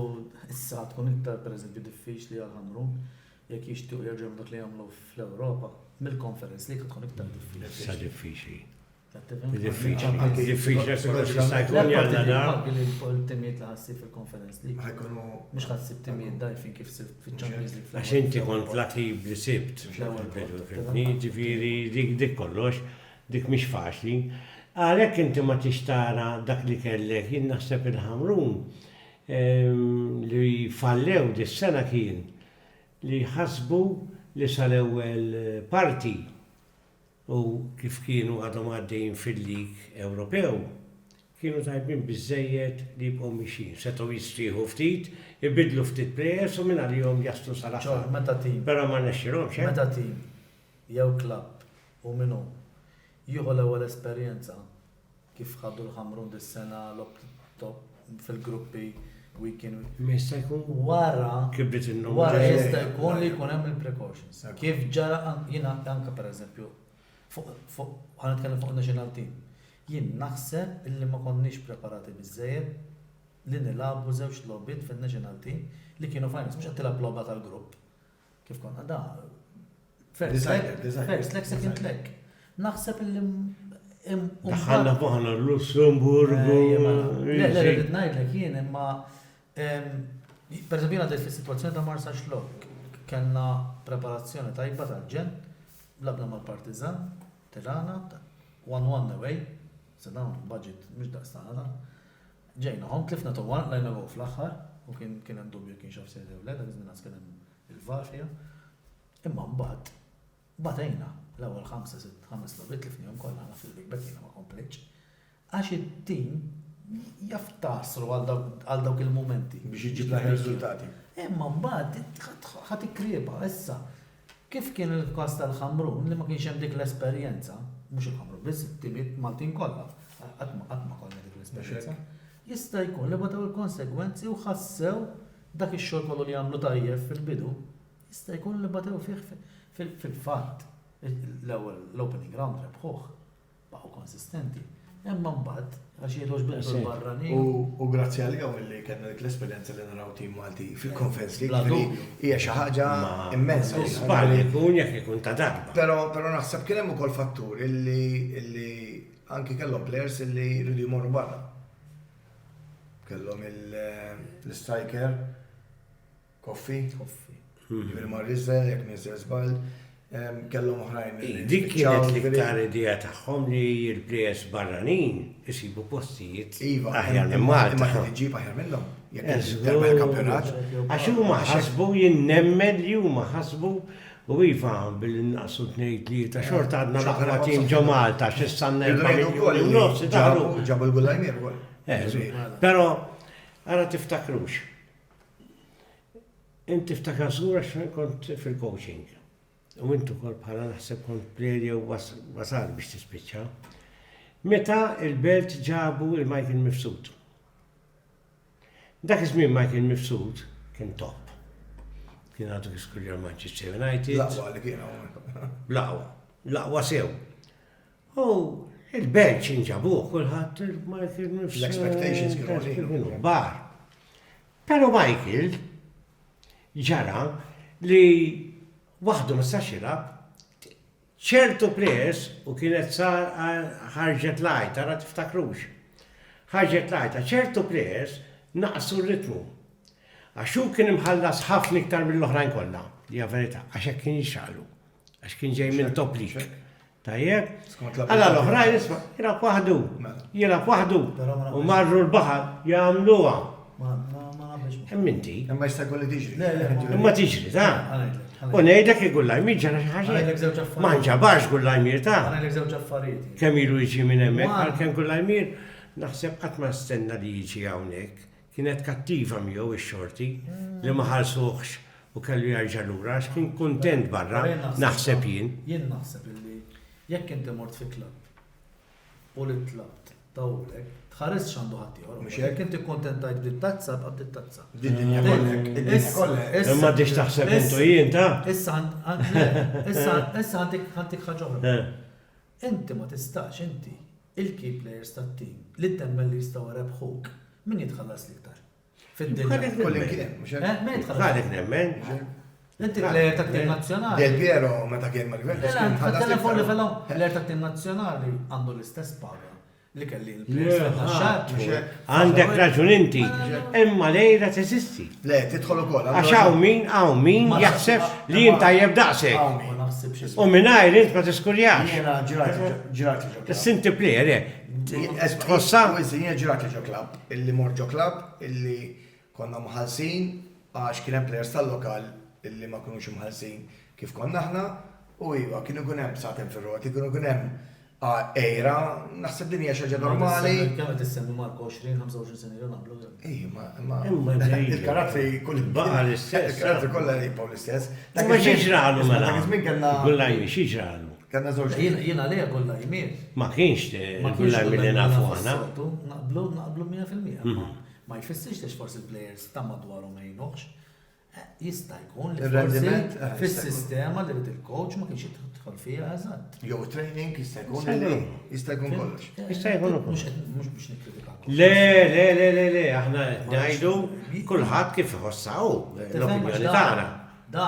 issa tkun iktar pereżempju diffiċli għal-Ħamrun jekk jixtiequ jerġgħu dak li jagħmlu fl-Ewropa mill-Conference League tkun iktar Issa diffiċli. diffiċli. Diffiċli. Diffiċli jista' jkun jalla da. Il-timijiet li ħassi fil-Conference League. Ħajkunu Mux ħassib timijiet dajfin kif sibt fil-Champions League. Għax inti kont latib li sibt fil-bidu ġifieri dik kollox, dik mhix faċli. Għalhekk inti ma tixtara dak li kellek, jien naħseb il-Ħamrun li fallew dis-sena kien li ħasbu li sal-ewwel parti u kif kienu għadhom għaddejjin fil-lig Ewropew, kienu tajbin biżejjed li jibqgħu mixin. Setgħu jistrieħu ftit, ibidlu ftit plejers u minn għalihom jaslu sal-aħħar. Meta tim. Però ma nexxilhomx, Meta tim jew klabb u minnu jieħu l-ewwel esperjenza kif ħaddu l-Ħamrun dis-sena top fil-gruppi weekend. Ma jista' jkun Wara kibrit in-numru. Wara jista' jkun li jkun hemm il-precautions. Kif ġara jiena anke pereżempju ħanitkellem fuq national team. Jien naħseb illi ma konniex preparati biżżejjed li nilagħbu żewġ logħbiet fin-national team li kienu finals mhux qed tilgħab logħba tal-grupp. Kif konna da first leg, second leg. Naħseb illi Daħħalna boħna l-Lussemburgu. Le, rrid ngħidlek jien imma pereżempju għadek fis-sitwazzjoni ta' Marsa Xlok kellna preparazzjoni tajba tal-ġen, labna mal-Partizan, Tirana, 1-1 away, se dawn budget mhux daqstan dan. Ġejna hom tlifna towwan lajna għu fl-aħħar u kien hemm dubju kien xaf se jew le, dak iż-żmien kien hemm il-VAR fiha. Imma mbagħad batejna l-ewwel 5 logħbiet tlifnihom kollha fil-big bet jiena ma komplitx. Għax it-tim jaf tasru għal dawk il-momenti. biex iġib laħ riżultati. Imma mbagħad ħadd ikkrieba issa. Kif kien il-każ tal-Ħamrun li ma kienx hemm dik l-esperjenza, mhux il-Ħamrun biss it-timiet Maltin kollha, qatt ma kollha dik l-esperjenza. Jista' jkun li badaw il-konsegwenzi u ħassew dak ix-xogħol kollu li għamlu tajjeb fil-bidu, jista' jkun li badaw fih fil-fatt l-opening round rebħuh baqgħu konsistenti. Imma mbagħad għax jgħidux bil barranin. U grazzi għalihom illi kellna dik l-esperjenza li naraw tim Malti fil-Conference Bla League. dubju. Hija xi ħaġa immensa. Żball ikun jekk ikun ta' darba. Però naħseb kien hemm ukoll fattur illi anki kellhom players illi jridu jmorru barra. Kellhom l-striker Koffi, Jibril Marrizza, jekk niżel żball, kellhom oħrajn. Dik kienet l-iktar idea tagħhom li l-plejers barranin isibu postijiet aħjar minn Malta. Ma ħiġib aħjar minnhom. Jekk darba l-kampjonat. Għax huma ħasbu jinnemmen li huma ħasbu u iva bil-naqsu tnejn li ta' xorta għadna l-aqwa tim ġo Malta x'issanna ġabu l-gullajmier ukoll. Però ara tiftakrux. Inti ftakar żgur għax kont fil-coaching. U intu kol bħala naħseb kont plejri u wasal biex tispiċċa. Meta il-Belt ġabu il-Michael Mifsud. Dak iż-żmien Michael Mifsud kien top. Kien għadu kiskurja Manchester United. Laqwa li kien hawn. Laqwa sew. U il-bench inġabuh kulħadd Michael Mifsud. L-expectations kienu bar. Pero Michael ġara li waħdu ma stax jilab ċertu players u kienet ħarġet lajta, ra tiftakrux. Ħarġet lajta, ċertu players naqsu r-ritmu. Għaxu kien imħallas ħafna iktar mill-oħrajn kollha, li verità, għax hekk kien jixxalu, għax kien ġej minn top league. Tajjeb, għalla l-oħrajn isma' jilab waħdu, u marru l-baħar jagħmluha. Emminti. Imma jista' jkolli tiġri. Imma tiġri, ta' u ngħidlek igullajmir ġara xi ħaġa. Ma nġabarx gullajmir ta'. Għanajlek żewġ affarijiet. Kemm ilu jiġi minn hemmhekk għalkemm gullajmir naħseb qatt ma stenna li jiġi hawnhekk. Kienet kattiva miegħu ix-xorti li ma ħalsuhx u kellu jarġa' lura għax kien kuntent barra naħseb jien. Jien naħseb illi jekk inti mort fi klabb u li tlabt tawlek tħares x'għandu ħadd ieħor. Mhux Jekk inti kontentajt bit-tazza b'qad it-tazza. Id-dinja kollha. Imma għaddix taħseb intu jien ta'. Issa għandik ħaġa oħra. Inti ma tistax inti il-key players tat-team li temmen li jistgħu rebħuk min jitħallas l-iktar. Fid-dinja. Kollim kien, mhux hekk? Min jitħallas? Għalek nemmen. Inti player tat-team nazzjonali. Del Piero meta kien mal-Juventus kien Telefon li fellhom, player tat-team nazzjonali għandu l-istess paga li kelli l-players Għandek raġun inti, imma lejla teżisti. Le, tidħol ukoll. Għax hawn min jaħseb li jien tajjeb daqshekk. Ma naħsibx U mingħajr int ma tiskurjax. Jiena ġirat li ġo Sinti plejer, tħossa. Jiena ġirat li ġo klab, illi mor ġo klab, illi konna mħallsin għax kien hemm plejers tal-lokal illi ma kunux mħallsin kif konna aħna u iva kienu kun hemm sa'tem fir-roti, kienu kun hemm ejra, naħseb din hija xi ħaġa normali. Kemm qed issemmi Marko 20-25 sena ilu naqblu. Ma il-karattri kull baqa l-istess. Il-karattri kollha jibqgħu l-istess. Ma xieġralu mela. Dak iż-żmien kellna Gullajmi, xieġralu. kellna żewġ. Jiena lejha kollha jmir. Ma kienx gullajmi li nafu għana. Naqblu 100%. Ma jfissirx li forsi il-players ta' madwarhom ma jgħinux. Jista' jkun li Ir-rendiment, fis-sistema li rid il-coach ma kienx jidħol fiha eżatt. Jew training jista' jkun kollox. Jista' jkun ukoll. Mhux biex nikkritika. Le, aħna ngħidu kulħadd kif iħossaw l-opinjoni tagħna. Da.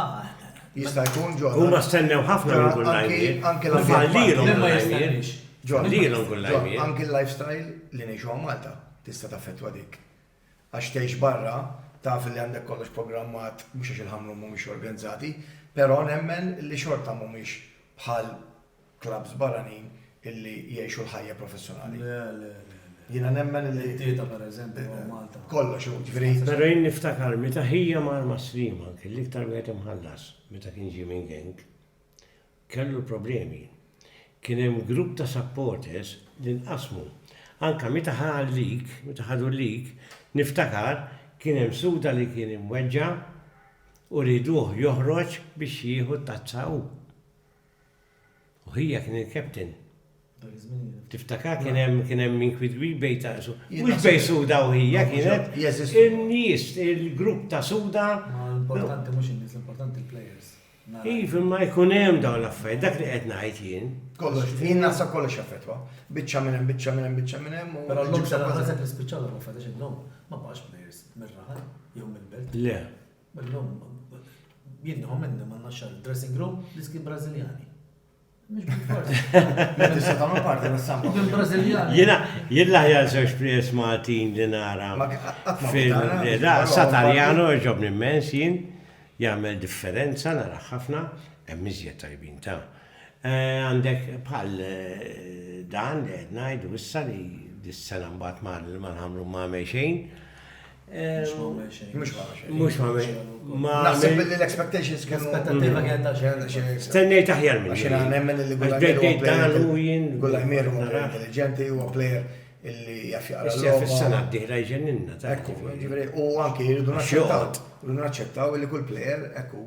Jista' jkun ġo. Huma stennew ħafna minn gullajmi. Anke Fallilhom Ma gullajmi. jistennix. Fallilhom gullajmi. Anke l-lifestyle li ngħixu għal Malta tista' taffettwa dik. Għax tgħix barra taf li għandek kollox programmat mhux għax il-ħamru mhumiex organizzati, però nemmen li xorta mhumiex bħal klabs barranin illi jgħixu l-ħajja professjonali. Jiena nemmen li Tieta pereżempju Malta. kollox ġifieri. Pero jien niftakar meta ħija mar Maslima, kelli iktar wieħed imħallas meta kien ġie minn gang, kellu problemi. Kien hemm grupp ta' supporters li nqasmu. Anka meta ħadu l-lik, niftakar kien hemm suda li kien imweġġa u riduh joħroġ biex jieħu t-tazzaw. U hija kien il-captain. Tiftakar kien hemm min kwidwi bejta mhux bej suda u hija kienet in-nies il-grupp ta' suda. Ma l-importanti mhux in-nies, l-importanti il-players. Iva ma jkun hemm dawn l-affarijiet, dak li qed ngħid jien. Kollox, jien naħseb kollox jaffettwa. Biċċa minn hemm. Però l-lum sal-ħazek l-ispiċċaw ma fatax il-lum. Ma baqax players mir-raħal, jew mill-belt. Le. L-lum, jinnhom minni ma naxxar dressing room diski Brażiljani. Mhux bil-forsi. Tista' tagħmel parti mis-samba. Kien Brażiljani. Jien laħjar żewġ players Maltin li nara Satarjano ġobni immens jien jagħmel differenza nara ħafna hemm iżjed tajbin ta'. Għandek bħal dan li qed ngħidu issa li dis-sena mbagħad ma nagħmlu ma' xejn. Mhux ma' Naħseb li l-expectations kienu. Aspettattiva kienet ta' xejn. Stennejt aħjar minn. Għaxina nemmen li Gullajmier huwa intelligenti, huwa player illi jaff jaqra. Issa fis-sena d-dieħla jġenninna ta' U anke jridu naċċettaw li kull player ekku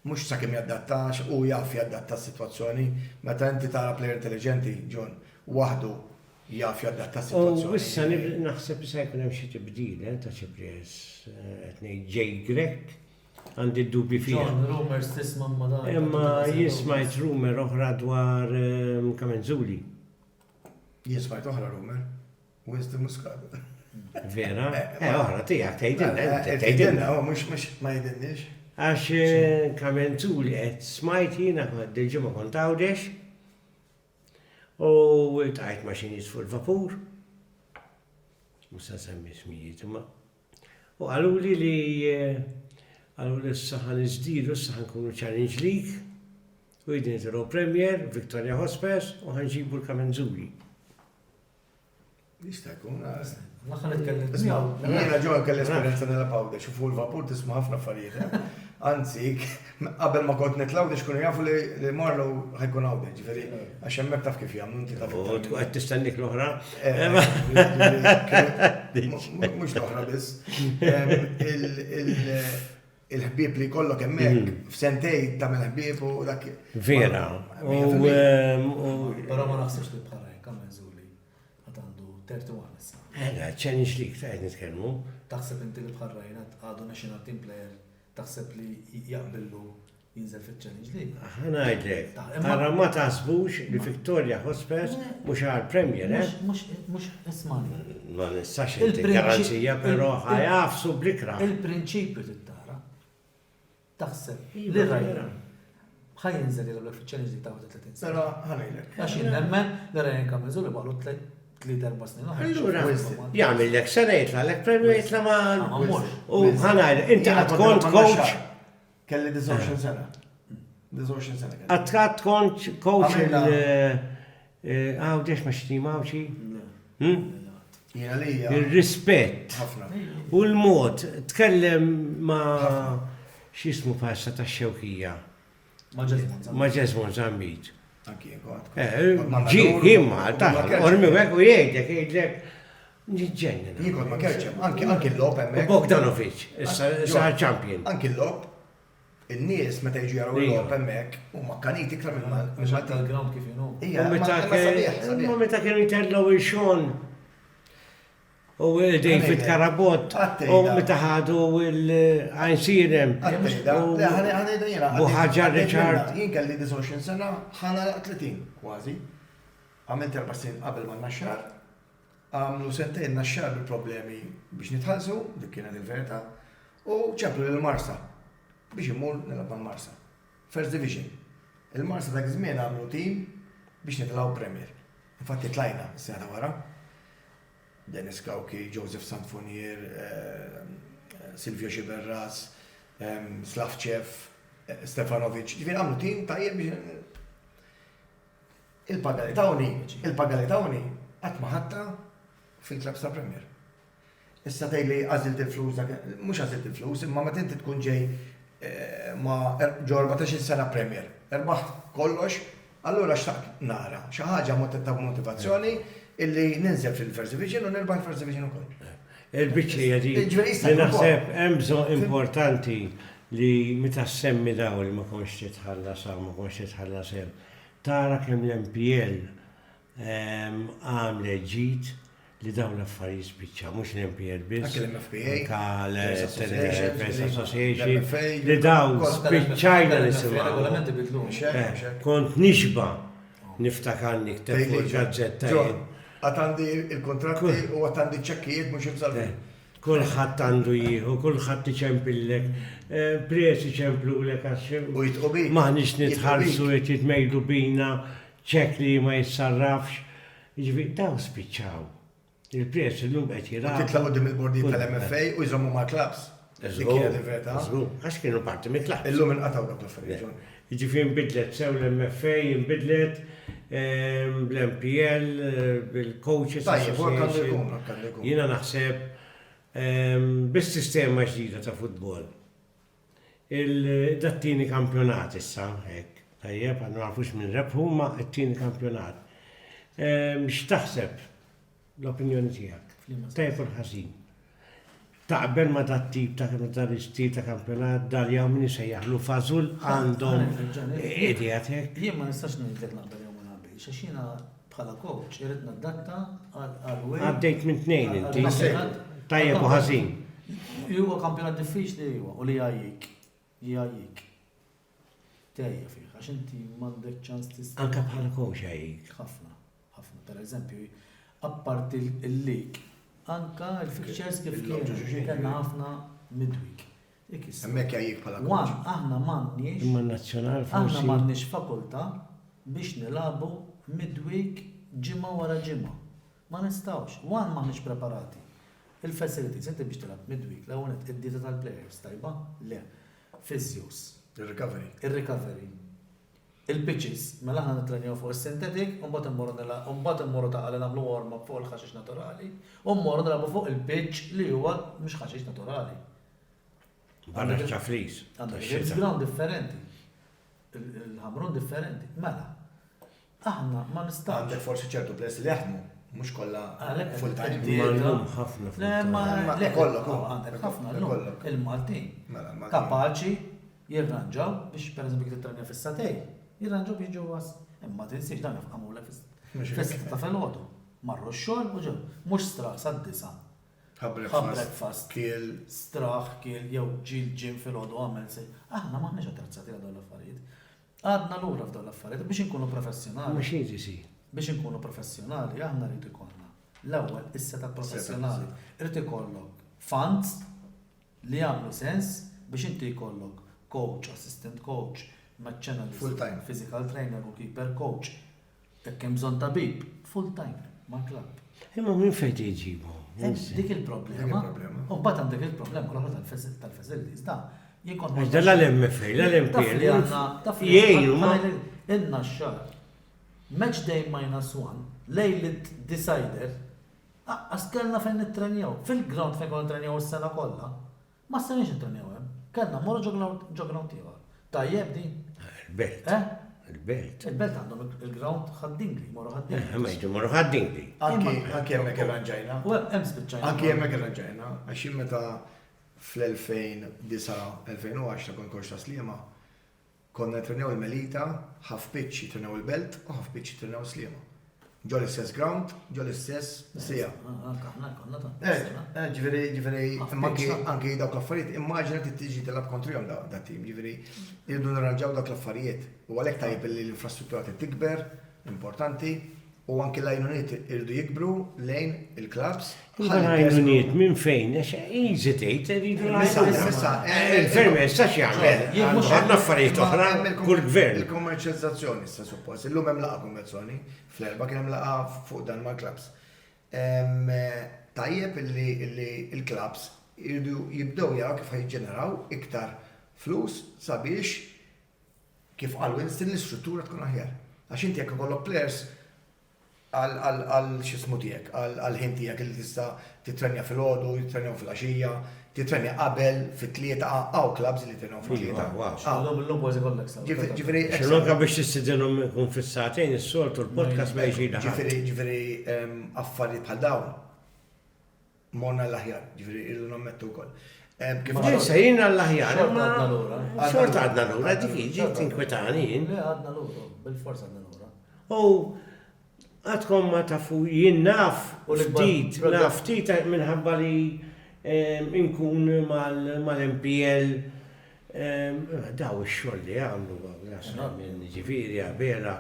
mhux sakemm jaddattax u jaf jaddatta s-sitwazzjoni. Meta inti tara player intelligenti, John, waħdu jaf jaddatta U issa situazzjoni. naħseb issa jkun hemm xi tibdil ta' xi pres qed ngħid Jay Grek għandi d-dubi fiha. John, rumors tisma' ma dan. Imma jismajt rumor oħra dwar Kamenzuli. Jismajt oħra rumer. Winston Muscat. Vera? Oħra tiegħek tgħidilna. Tgħidilna, mhux ma jgħidilniex. Għax Kamenzuli qed smajt jiena dil-ġimgħa kont għawdex u tqajt maċinijiet fuq il-vapur. Musa semmi smijiet imma. U għaluli li għaluli s-saħan iżdilu, s-saħan kunu Challenge League, u jidin jitiru Premier, Victoria Hospes, u ħanġibu l-Kamenzuli. Jista' jkun. Naħħa nitkellem Isma' miegħu. jiena ġo kelli esperjenza nella Pawda, xufu l-vapur tisma' ħafna affarijiet. Anzi, qabel ma kont nitlaw biex kunu jafu li Marlow ħajkun għawda, ġifieri għax hemmhekk taf kif jagħmlu inti taf. U għed tistennik l-oħra. Mhux l-oħra biss. Il-ħbieb li jkollok hemmhekk f'sentej tagħmel ħbieb u dak. Vera. Però ma naħsibx li bħaraj, Kamenzuli għad għandu 31 issa. Challenge League ta' għed nitkellmu. Taħseb inti li bħarajn għadu national team player, taħseb li jaqbillu jinżel fit-Challenge League. Ħanajdlek. Għarra ma taħsbux li Victoria Hospes mux għal Premier, Mux ismani. Ma nistax inti garanzija, pero ħajafsu blikra. Il-prinċipju tittara. Taħseb li rajna. ħaj jinżel jgħu fit-Challenge League ta' 30 sena. Sara ħanajlek. Għax nemmen li rajna Kamenzuli baqlu 3-4 snin. Allura, jgħamillek sena jitla, l Premier jitla ma. mux. U ħanajdlek, inti għad kont coach. Kelli 19 sena. 19 sena kelli. Għad kont coach għawdex ma xtimawċi. Jiena lija. Il-rispett. Ħafna. U l-mod, tkellem ma xismu passa ta' xewkija. Ma ġezmon zammit. Anki jekk. Ġi, jimma, taħ, ormi għek u jgħidek, jgħidek, ġiġġenna. Jikot ma kerċem, anki l-lob U hemmhekk. Bogdanovic, issa champion. Anki l-lob, in-nies meta jiġu jaraw il-lob hemmhekk huma kaniti iktar minn Mux tal-ground kif jinu. U meta kienu jitellaw il-xon. U David Karabot, u meta ħadu il-Għajnsirem. U ħagġar Richard. Jien kelli 29 sena, ħana 30 kważi. Għamilt 4 snin qabel ma naxxar. Għamlu sentejn naxxar bil-problemi biex nitħallsu, dik kienet il-verità, u ċemplu l-Marsa biex immur nilab Marsa. First Division. Il-Marsa dak żmien għamlu tim biex nitlgħu Premier. Infatti tlajna s-sena wara. Dennis Kawki, Joseph Sanfonier, Silvio Xiberras, Slavčev, Stefanovic. Ġifir għamlu tim tajjeb biex il-pagali tawni għatma ħatta fil-klabs ta' Premier. Issa tejli għazilt il-flus, mux għazilt il-flus, imma ma tinti tkun ġej ma ġo 14 sena Premier. Erbaħ kollox, allura xtaqt nara, xaħġa ta' motivazzjoni illi ninżel fil-First Division u nirbaħ il-First Division u koll. Il-bicċija di, li naħseb emżo importanti li meta semmi daw li ma konx titħallas għaw, ma konx titħallas hemm. Tara kemm l-MPL għamle ġit li daw l-affarijiet spiċċa, mux l-MPL biss. Anke l-MFPA, Press Association, li daw spiċċajna nisimaw. Kont nixba niftakarni kteb fuq il-gazzetta. Għatandi il-kontratti u għatandi ċekkijiet mux imsalvi. Kulħadd għandu jieħu, kulħadd iċempillek, presi ċemplulek għaxem. U jitqobi. Maħnix nitħarsu jitmejdu bina, ċek li ma jissarrafx. Ġivi, daw spiċċaw. Il-presi l-lum qed jiraw. Titlaw dim il-bordi tal-MFA u jżommu ma' klabs. Għax kienu parti mi klabs. Illum inqataw dak l-affarijiet. Ġifi nbidlet sew l-MFA, nbidlet bl-MPL, bil-coaches association. Jina naħseb bis-sistema ġdida ta' futbol. Il-dattini kampjonat issa, hekk, tajjeb, għannu għafux minn rebħu, ma it-tini kampjonat. X'taħseb l-opinjoni tiegħek? Tajjeb u ħażin. Taqbel ma dat-tip ta' kampjonat dal-jaw minni sejjaħlu fażul għandhom idejat hekk. Jien ma nistax ngħidlek naqbel jew ma naqbilx, għax jiena bħala coach, irrid nadatta għal-way. Għaddejt minn tnejn inti. Għal-kampjonat. Tajjeb u ħażin. Huwa kampjonat diffiċli huwa u li jgħajjik. Tejja fih, għax inti m'għandek ċans tista'. Anka bħala coach għajik. ħafna. Per eżempju, apparti il-lig, anka il-fixtures kif kienu, kellna ħafna midweek. Hemmhekk jgħajjik bħala Wan, coach. aħna m'għandniex. Imma nazzjonal Aħna forsi. m'għandniex fakultà biex nilagħbu midweek ġimgħa wara ġimgħa. Ma nistgħux. Wan m'aħniex preparati. Il-facilities, inti biex tilab midweek, l-ewwel id-dieta tal-players, tajba? Le. Physios. Il-recovery. Il-pitches, mela aħna nitrenjaw fuq is-synthetic, u mbagħad immorru ta' għal nagħmlu warm-up fuq il-ħaxix naturali, u mmorru nilagħbu fuq il-pitch li huwa mhux ħaxix naturali. Barra ċafris. Għandek ground differenti. Il-ħamrun differenti. Mela. Aħna ma nistax. Għandek forsi ċertu players li jaħdmu, mhux kollha full time. Mallum ħafna Le, kollok, għandek ħafna l-lum. Il-Maltin. Mela, l-Maltin. Kapaċi jirranġaw biex per eżempju titranja fis-satej. Jirranġaw biex ġewwas. Imma tinsiex dan jafqamulek fis-sitta ta' filgħodu. Marru x-xogħol u ġew. Mhux straħ sad-disa. Breakfast. Kiel. Straħ, kiel, jew ġil ġim filgħodu għamel se. Aħna m'aħniex attrezzati għal dawn l-affarijiet. Għadna lura f'dawn l-affarijiet biex inkunu professjonali. Mhux jiġi. Biex inkunu professjonali, aħna rrid ikollna. L-ewwel is-setup professjonali. Rrid ikollok funds li jagħmlu sens biex inti jkollok coach, assistant coach, match analyst, Full time. physical trainer u keeper coach. Jekk hemm bżonn tabib, full time ma' club. Imma min fejn tiġibu? Dik il-problema. U mbagħad għandek il-problema l-oħra tal-facilities da. Għax dalla l-MFA, l-MPL. Jgħinu ma. Inna x-xar. Match day -1, lejlit decider. Kellna fejn nitrenjaw. Fil-ground fejn konna nitrenjaw is-sena kollha. Ma stanix nitrenjaw hemm. Kellna morru ġo-ground ieħor. Tajjeb din. Il-belt. Il-belt. Il-belt għandhom il-ground ħaddingli, morru ħaddingli. Ma jġu morru ħaddingli. Anki hemmhekk irranġajna. U hemm spiċċajna. Anki hemmhekk irranġajna, għax meta fl-2009-2010 kon korx ta' Sliema, konna trenew il-Melita, half pitch jitrenew il-belt u half pitch jitrenew Sliema. Ġo l-istess ground, ġo l-istess sija. Ġifieri, anki dawk l-affarijiet, immaġina tiġi tilab kontrihom da tim, ġifieri irridu nirranġaw dawk l-affarijiet. U għalhekk tajjeb li l-infrastruttura tikber, importanti, u anki l-għajnuniet irridu jikbru lejn il-klabs. Għajnuniet minn fejn, easy tgħid, irridu il-fermer sa x'jagħmel. Għandna affarijiet oħra kull gvern. Il-kommerċjalizzazzjoni issa suppost. Illum hemm laqa kummerzzjoni, fl-erba' kien hemm laqa fuq dan mal-klabs. Tajjeb li il-klabs irridu jibdew jaraw kif ħajġeneraw iktar flus sabiex kif qal Winston l-istruttura tkun aħjar. Għax inti jekk ikollok players għal xismu tiegħek, għal ħin tiegħek li tista' titrenja fil-għodu, titrenja fil-għaxija, titrenja qabel fit-tlieta għaw klabs li titrenja fil-tlieta. L-lum għazi kollek sa. Ġifieri. X'lonka biex tistidinhom kun fis-satejn is-soltu l-podcast ma jġi daħal. Ġifieri affarijiet bħal dawn morna l-aħjar, ġifieri irridu nommettu wkoll. Sejjin għall-aħjar. Xort Xort għadna lura. għadna lura, dik iġi tinkwetani. Le għadna lura, bil-forza għadna lura. Għadkom ma tafu jien naf ftit minħabba li inkun mal-MPL daw ix-xogħol li għamlu minn ġifieri Abela,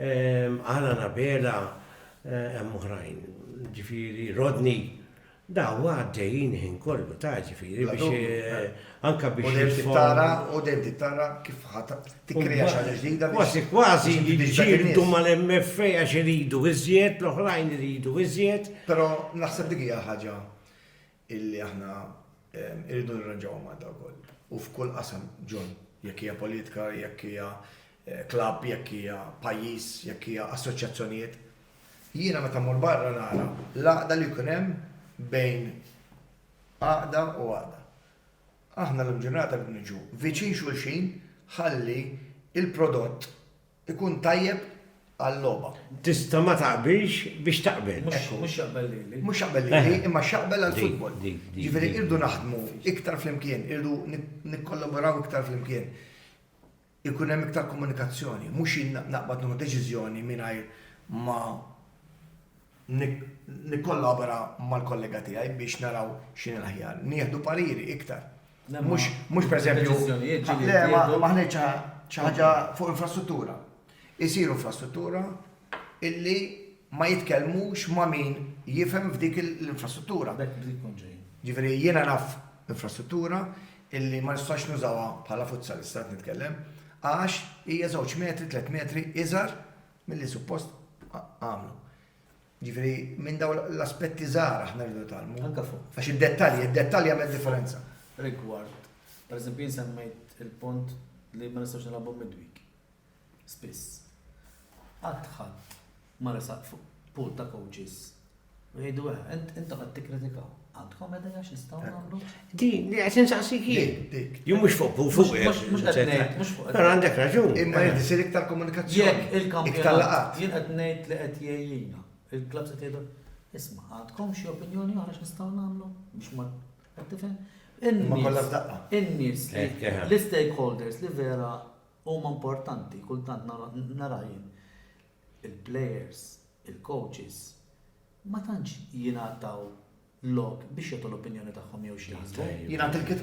Alan Abela, hemm oħrajn, ġifieri Rodney, daw għaddejjin ħin kollu ta' ġifieri biex anka biex u dejjem tittara kif tikkrea xi ħaġa ġdida. Kważi jiġġieldu mal-MFA għax iridu iżjed, l-oħrajn iridu iżjed. Però naħseb dik hija ħaġa illi aħna irridu nirranġaw ma' daw ukoll. U f'kull qasam ġun, jekk hija politika, jekk hija klabb, jekk hija pajjiż, jekk hija assoċjazzjonijiet. Jiena meta mmur barra nara l-għaqda li jkun hemm bejn għaqda u għaqda. Aħna l-ġurnata li niġu viċin xulxin ħalli il-prodott ikun tajjeb għall-logħba. Tista' ma taqbilx biex taqbel. Mhux jaqbel li. Mhux jaqbel li, imma xaqbel għall-futbol. Ġifieri irdu naħdmu iktar flimkien, irdu nikkollaboraw iktar flimkien. Ikun hemm iktar komunikazzjoni, mhux naqbad nieħu deċiżjoni mingħajr ma nikkollabora mal-kollega tiegħi biex naraw x'inhi l-aħjar. Nieħdu pariri iktar. Mhux pereżempju maħniex xi ħaġa fuq infrastruttura. Isiru infrastruttura illi ma jitkellmux ma' min jifhem f'dik l-infrastruttura. Ġifieri jiena naf infrastruttura illi ma nistax nużawha bħala futsal istat nitkellem għax hija 2 metri, 3 metri iżgħar milli suppost għamlu. Ġifieri minn dawn l-aspetti żgħar aħna rridu nitgħallmu. Anke fuq. Għax id-dettalji jagħmel differenza. Rigward, pereżempju semmejt il-punt li ma nistax nilagħbu midweek. Spiss. Ħadd ma resaq fuq pool ta' coaches. Jgħidu intom qed tikkritikaw. Għandkom idea x'nistgħu nagħmlu? Din li qed insaqsik jien. Ju mhux fuq fuq. Mhux qed ngħid, mhux fuq. Però għandek raġun. Imma jrid isir iktar komunikazzjoni. Jekk il-kampjonat jien qed ngħid li qed jgħinna. Il-klabs qed jgħidu isma' għandkom xi opinjoni oħra x'nistgħu nagħmlu biex ma qed tifhem. Ma kollha f'daqqa. In-nies l-stakeholders li vera huma importanti kultant nara jien. Il-players, il-coaches ma tantx jingħataw lok biex jagħtu l-opinjoni tagħhom jew xi ħaġa. Jiena kit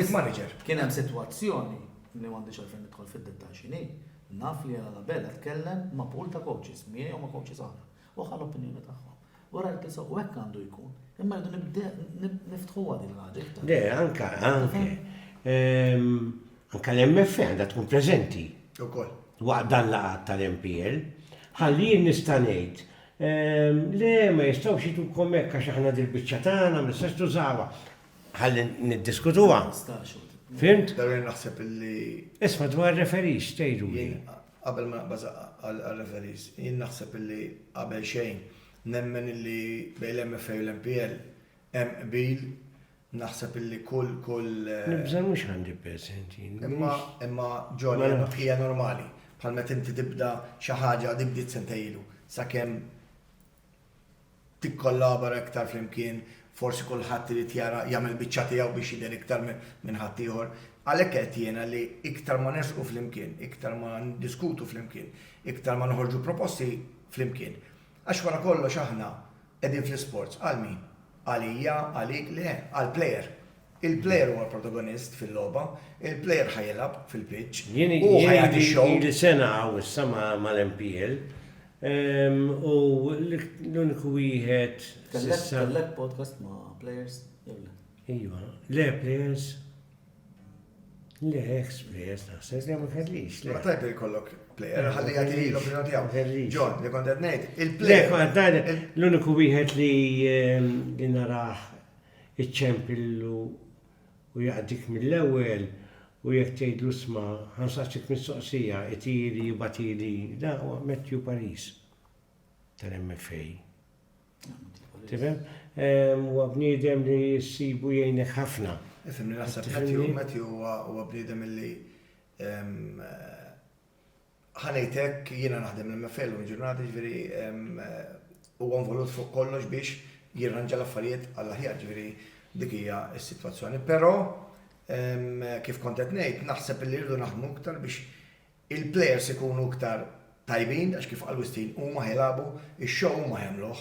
manager. Kien hemm sitwazzjoni li m'għandix għalfejn nidħol fid-dettall x'inhi. Naf li għal bella tkellem ma' pool ta' coaches, miegħi u ma' coaches oħra. U ħal l-opinjoni tagħhom. Wara l-kisa u hekk għandu jkun. Imma rridu niftħuha din il-ħaġa. Le, anke. Anke l-MF għandha tkun preżenti. Ukoll. Waqt dan laqgħat tal-MPL. Ħalli jien nista' ngħid le ma jistgħux jitukom hekk għax aħna dil-biċċa tagħna ma nistax tużawha. Ħalli niddiskutuha. Fimt? Darren naħseb illi. Isma' dwar referis tgħidu li. Qabel ma naqbad għal-referis, jien naħseb illi qabel xejn nemmen illi bejn l-MFA u l-MPL hemm qbil naħseb illi kull. Nibża mhux għandi preżenti. Imma ġoli hija normali. Bħal meta inti tibda xi ħaġa li bdiet sentejlu sakemm tikkollabora iktar flimkien, forsi kulħadd irid jara jagħmel biċċa tiegħu biex jidher iktar minn ħadd ieħor. Għalhekk qed jiena li iktar ma nersqu flimkien, iktar ma ndiskutu flimkien, iktar ma noħorġu proposti flimkien. Għax wara kollox aħna qegħdin fl-isports għal min? Għalija, għalik, le, għall-plejer. Il-plejer huwa protagonist fil-logħba, il-plejer ħajjelab fil-pitch. U ħajjagħti show. Jien sena għaw issa mal-MPL. U l-uniku wieħed. Kellek podcast ma' players? Ejwa, le players. Le ex-players naħseb li ma kellix. Ma tajb jkollok plejer, ħalli jagħti l-opinjoni tiegħu. John, li kont qed ngħid, Le, il-plejer. l-uniku wieħed li naraħ iċċempillu u jaqdik mill-ewwel u jekk tgħidlu sma ħansaqsik mistoqsija itili batili da huwa Matthew Paris tal-MFA. Tifhem? Huwa bniedem li jsibu jgħinek ħafna. Ifhimni naħseb Matthew huwa bniedem illi ħanejtek jiena naħdem l-MFA u ġurnata ġifieri huwa involut fuq kollox biex jirranġa l-affarijiet għall-aħjar ġifieri dik hija s-sitwazzjoni. Però kif kont qed ngħid, naħseb li rridu naħdmu iktar biex il-plejers ikunu iktar tajbin għax kif qal Wistin huma ħelabu, ix-show huma jagħmluh,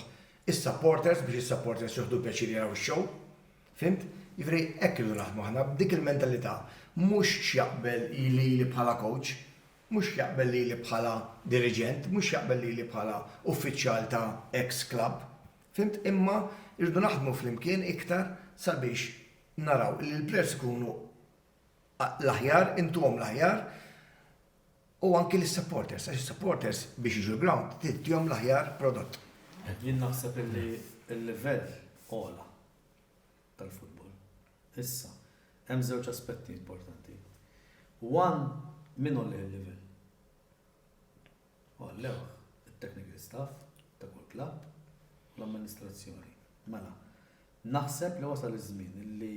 is-supporters biex is-supporters jieħdu pjaċir jaraw ix-show. Fimt? Jiġri hekk irridu naħdmu aħna b'dik il-mentalità, mhux x'jaqbel ili bħala coach, mhux jaqbel li bħala dirigent, mhux jaqbel li bħala uffiċjal ta' ex club. Fimt? Imma irridu naħdmu flimkien iktar sabiex naraw li l-players ikunu l-aħjar, intuhom l-aħjar u anki l-supporters, għax supporters biex jiġu ground tittihom l-aħjar prodott. Jien naħseb li l-livell ola tal-futbol. Issa, hemm żewġ aspetti importanti. One, min hu l-livell? L-ewwel it-technical staff ta' kull klabb u l-amministrazzjoni. Mela, naħseb li wasal iż-żmien li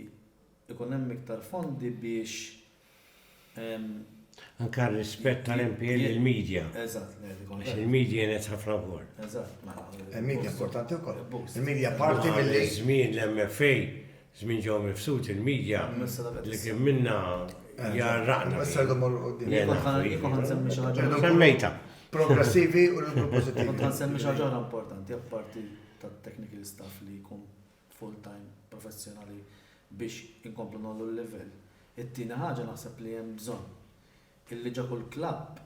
ikun hemm iktar fondi biex Anka rispett tal-MPL il-medja. Eżatt, il-medja net ħafna wkoll. Eżatt. Il-medja importanti wkoll. Il-medja parti mill-żmien l-MFA, żmien ġew mifsud il-medja li kien minna jarraqna. Jekk ħansemmi xi ħaġa. Semmejta. progressivi u l-grupp Kont pozittivi. ħansemmi xi ħaġa importanti apparti tat-technical staff li jkun full-time professjonali biex inkomplu nollu l-level. It-tieni ħaġa naħseb li hemm bżonn illi ġa kull klabb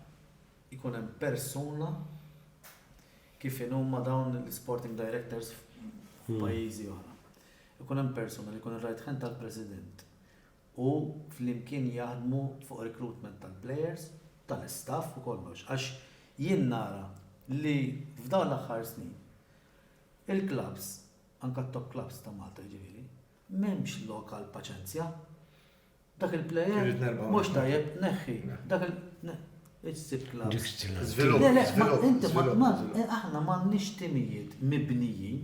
ikun hemm persuna kif huma dawn l-sporting directors f'pajjiżi oħra. Ikun hemm persuna li jkun ir-right hand tal-President u flimkien jaħdmu fuq recruitment tal-players, tal-istaff u kollox. Għax jien nara li f'dawn l-aħħar snin il-clubs, anka t-top clubs ta' Malta ġifieri, m'hemmx lokal paċenzja. Dak il-plejer mhux tajjeb neħħi. Dak il-issib clubs. Inti aħna m'għandniex timijiet mibnijin,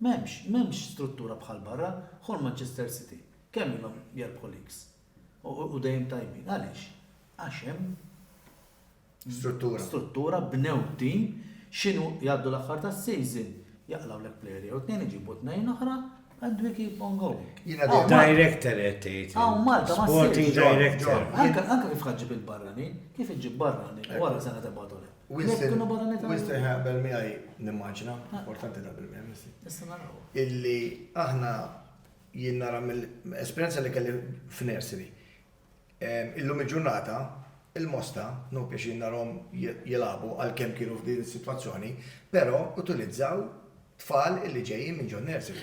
m'hemmx struttura bħal barra, ħol Manchester City. Kemm ilhom jerbħu l-X u dejjem tajbin. Għaliex? Għax hemm struttura bnew tim x'inhu jgħaddu l-aħħar tas-season jaqlaw lek plejer jew tnejn iġibu tnejn oħra and we keep on going. Director qed tgħid. Malta ma Sporting director. Anke kif ħaġġib il-barranin, kif iġġib barranin wara sena ta' batole. Winston ħabel miegħi nimmaġina, importanti ħabel miegħi. Issa naraw. Illi aħna jien nara mill-esperjenza li kelli f'nursery. Illum il-ġurnata, il-Mosta, no biex narhom jilabu għal-kemm kienu f'din is-sitwazzjoni, però utilizzaw tfal illi ġejjin minn ġon nursery.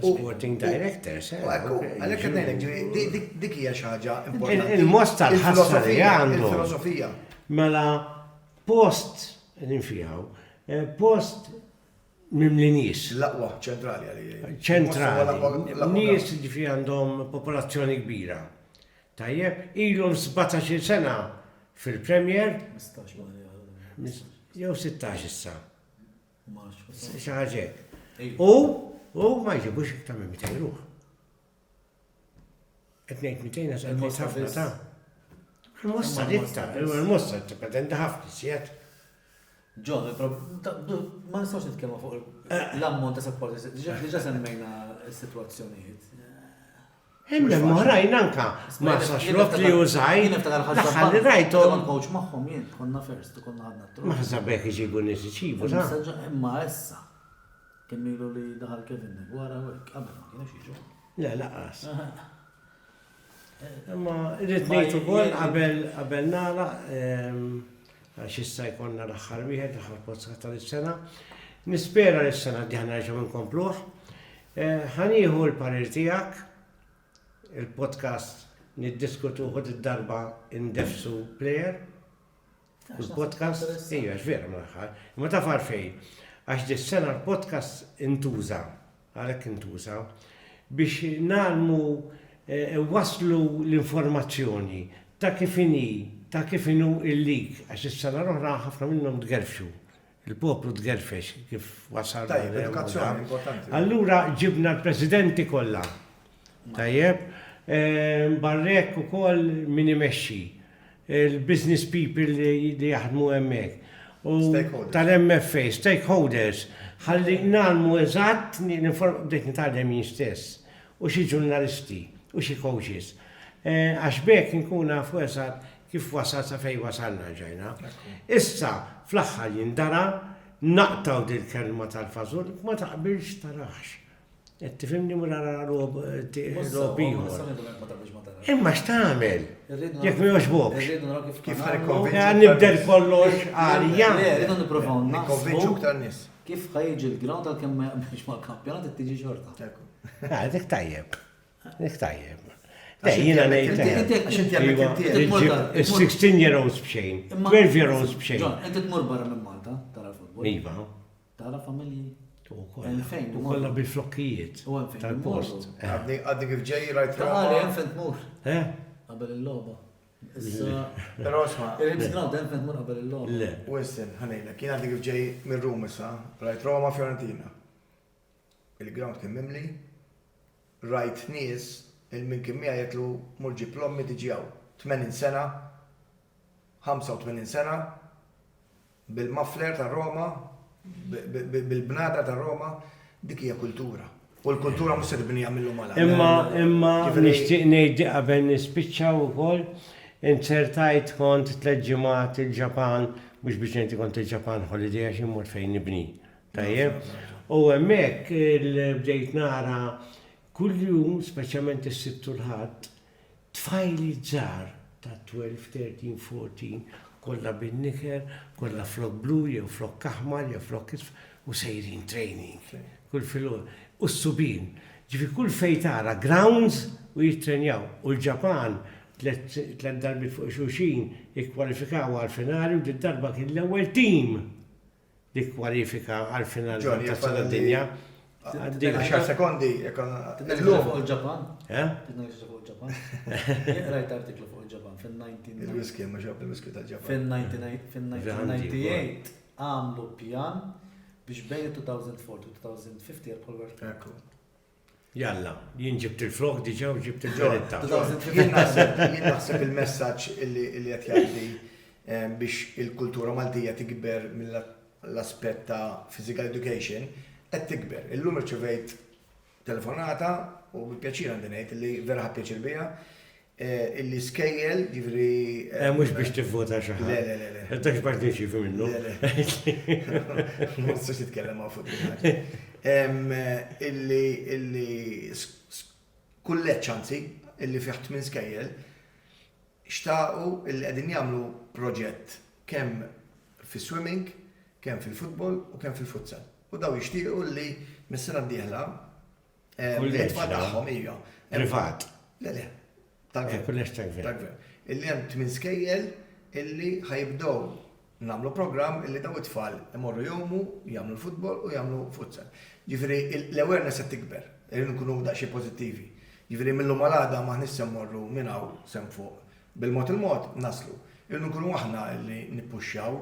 Sporting directors. Għalhekk qed ngħidlek dik hija xi ħaġa importanti. Il-Mosta l-ħassa li għandu. Il-filosofija. Mela post ninfijaw, post mimlinis. L-aqwa ċentrali għalli. ċentrali. Nies ġifi għandhom popolazzjoni kbira. Tajjeb, ilhom 17 sena fil-Premier. 15 jew 16 issa. ma Xi ħaġa. U ma jġibux iktar minn 200 ruħ. Qed ngħid 200 għax qed ngħid ħafna ta'. Il-Mosta iktar, il-Mosta tippretendi ħafna siet. John, ma nistgħux nitkellmu fuq l-ammont ta' supporters, diġà semmejna s-sitwazzjonijiet. Imma moħrajn anka ma saxlok li użaj, daħħalli rajtu. Coach magħhom jien, konna first, konna ħadna t-tru. Ma ħsabek iġibu nis iċibu, ta' Imma issa, kemm ilu li daħal Kevin wara qabel ma kienux jiġu. Le, laqas. Imma rrid ngħid ukoll qabel nara għax issa jkollna l-aħħar wieħed, l-aħħar podcast tal-sena. Nispera li s-sena diħna ġew inkompluh. Ħanieħu l-parir tiegħek. Il-podcast niddiskutu ħod id-darba indefsu player. Il-podcast, vera mal-aħħar. Ma taf għalfejn, għax dis-sena l-podcast intuża, għalhekk intuża, biex nagħmlu waslu l-informazzjoni ta' kif inhu il-lig, għax is-sena l-oħra ħafna minnhom tgerfxu. Il-poplu tgerfex kif wasal. Edukazzjoni importanti. Allura ġibna l-presidenti kollha. Tajjeb, barrek ukoll min imexxi, il-business people li jaħdmu hemmhekk. U tal-MFA, stakeholders, ħalli nagħmlu eżatt bdejt nitgħallem jien stess, u xi ġurnalisti, u xi coaches. Għax bekk nkun nafu eżatt kif wasal sa fejn wasalna ġejna. Issa fl-aħħar jindara naqtaw dil-kelma tal-fażul, ma taqbilx tarax. Tifimni mura l-obiħor. Imma x'tagħmel? Jekk ma joġbok. Kif ħajkonvinċu? Nibdel kollox għalija. Rridu nippruvaw Nikkonvinċu aktar nies. kif ħajġi l-ground għal-kemm ma jaqbilx mal-kampjonat tiġi xorta. Dik tajjeb. Dik tajjeb. Jiena ngħid. Il-16-year-olds bxejn, 12-year-olds bxejn. Inti tmur barra minn Malta, tara futbol. Iva. Tara familji. U kollha bil-flokkijiet tal-post. Għaddi kif ġej rajt Taqali enfant mur. Qabel il-logħba. Però isma' Il-ground enfant mur qabel il-logħba. Le. Winston, ħanejlek, kien għaddi kif ġej minn Rum issa, rajt Roma Fiorentina. Il-ground kien mimli, rajt nies il-min kien mija jgħetlu murġi plommi tiġijaw 80 sena, 85 sena, bil-muffler ta' Roma, bil-bnada ta' Roma, dik hija kultura. U l-kultura mhux se tibnija millu mala. Imma nixtieq ngħid qabel nispiċċaw ukoll insertajt kont 3 ġimgħat il-Ġapan mux biex inti kont il-Ġapan holiday għax immur fejn nibni. Tajjeb? U hemmhekk bdejt nara kull jum, speċjalment is-Sibtu l-Ħadd, tfajli żgħar ta' 12, 13, 14, kollha bin-niker, kollha flok blu, jew flok aħmar, jew flok isf, u sejrin training. Kull filgħodu. U s-subin. Ġifi kull fejn tara grounds u jittrenjaw. U l-Ġapan tlet darbi fuq xuxin ikkwalifikaw għal-finali u d-darba kien l-ewwel tim li kwalifika għal-finali ta' d-dinja. 10 sekondi. Tidna fuq il-Ġapan? Eh? Tidna fuq il-Ġapan? Rajt artiklu fuq il-Ġapan fin-19... Il-whisky, ma ġab il-whisky tal-Ġapan. Fin-1998 għamlu pjan biex bejn 2004 u 2050 jarbħu l-World Cup. Ekku. Jalla, jien ġibt il-flok diġa u ġibt il-ġoretta. Jien naħseb il-messaġġ li qed jgħaddi biex il-kultura Maltija tikber mill-aspett ta' physical education qed tikber. Illum irċevejt telefonata u bil-pjaċir għandi ngħid li vera ħadd pjaċir biha illi skejjel ġifri. Mhux biex tivvota xi ħadd. Le. Intax biex nixi minnu. Ma tistax titkellem ma' fuq illi kulleġġ anzi illi fih 8 skejjel xtaqu illi qegħdin jagħmlu proġett kemm fis-swimming, kemm fil-futbol u kemm fil-futsal. U daw jixtiequ li mis-sena d-dieħla it-tfal tagħhom hija. Privat. Le. Tal-gvern. Illi hemm 8 skejjel illi ħajibdew nagħmlu programm illi daw it-tfal imorru jomu, jagħmlu l-futbol u jagħmlu futsal. Ġifieri l-awareness qed tikber, irridu nkunu daqsxejn pożittivi. Ġifieri mill-lum għal ma ħnissa mmorru minn hawn sem fuq. Bil-mod il-mod naslu. Irridu nkunu aħna illi nippuxxjaw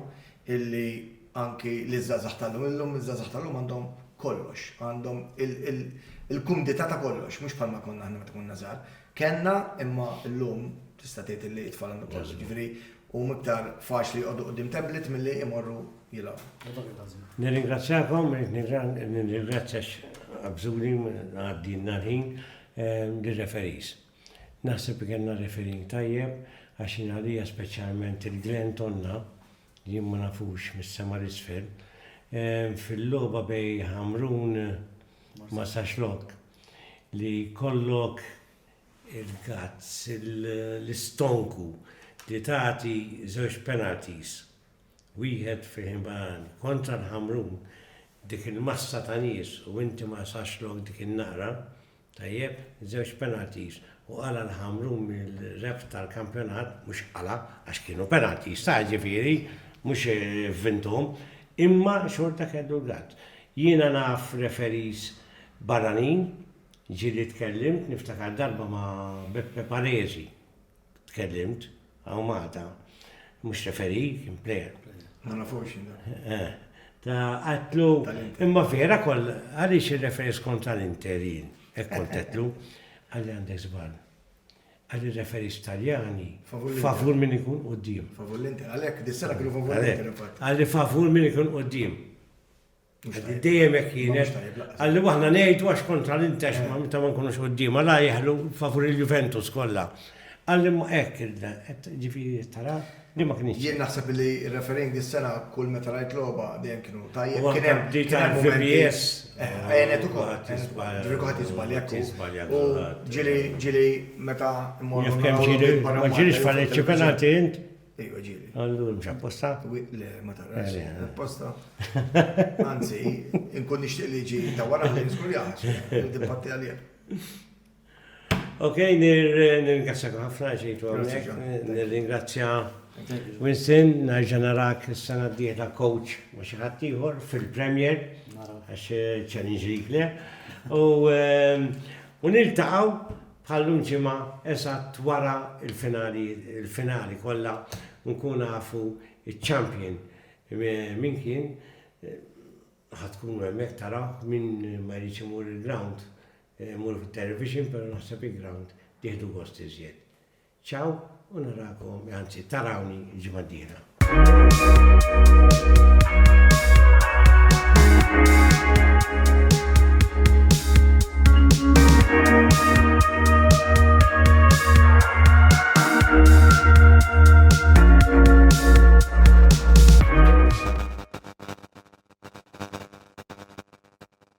illi anki l-iżżażaħ tal-lum, illum iż-żgħażagħ tal-lum għandhom kollox, għandhom il-kumdità ta' kollox, mhux bħalma konna aħna meta kunna żgħar. Kenna imma llum tista' tgħid li t-tfal għandhom kollox. Ġifieri u miktar faċli jqogħdu qudiem tablet milli imorru jilgħu. Nirringrazzjakom, nirringrazzjax Abżuli għaddin ħin lir-referees. Naħseb kellna refering tajjeb għax għalija speċjalment il-Glen Tonna li ma nafux mis-sema l-isfel fil-logħba bej Ħamrun ma Saxlok li kollok il-gazz, l-istonku li tagħti żewġ penalties. Wieħed fil-ħimban kontra l-Ħamrun dik il-massa ta' nies u inti ma Saxlok dik in-naqra, tajjeb, żewġ penalties u għala l-Ħamrun mill-rep tal-kampjonat, mhux għala għax kienu penalties ta' ġifieri, mhux vintom, imma xorta kellu l-gatt. Jiena naf referees barranin, ġili tkellimt, niftakar darba ma' Beppe Paresi. Tkellimt, għaw mata, mux referi, kien plejer. Ma nafux Ta' għatlu, imma vera koll, għalix il-referis kontra l-interin, ekkontetlu, għalli għandek zbal. Għalli referis taljani, favur min ikun qoddim. Favur l-inter, għalek, dissera kienu favur l-inter. Għalli favur min ikun qoddim. Dejjem hekk kienet. Għalli waħna ngħidu għax kontra l-Intex ma meta ma nkunux quddiem, għala jeħlu favur il-Juventus kollha. Għalli ma hekk ġifieri tara li ma kienx. Jien naħseb li r-refering dis-sena kull meta rajt logħba dejjem kienu tajjeb. Kien hemm di tal-VPS. Għenet ukoll. Ġifieri kulħadd jiżbal jekk. U ġieli meta mmorru. Jaf kemm ġieli ma ġielix falleċċi penalti int? Ejwa ġieli. Allura mhux apposta? Le, ma tarax. Apposta. Anzi, inkun nixtieq li ġi ta' wara li niskur jaħx. Dibatti għalija. Ok, nirringrazzjak ħafna ġejtu għamnek, nirringrazzja Winston, narġa narak s-sena d-dieta coach ma xaħat ieħor fil-Premier, għax challenge likle, u niltaqgħu bħallum ġimgħa eżatt wara il-finali kollha nkun nafu il-champion min kien ħatkunu hemmhekk taraw min ma jridx imur il-ground. Mur fil-television, pero naħseb il-ground diħdu gost iżjed. Ciao, u narakom, anzi, tarawni ġimgħa d-dieħla.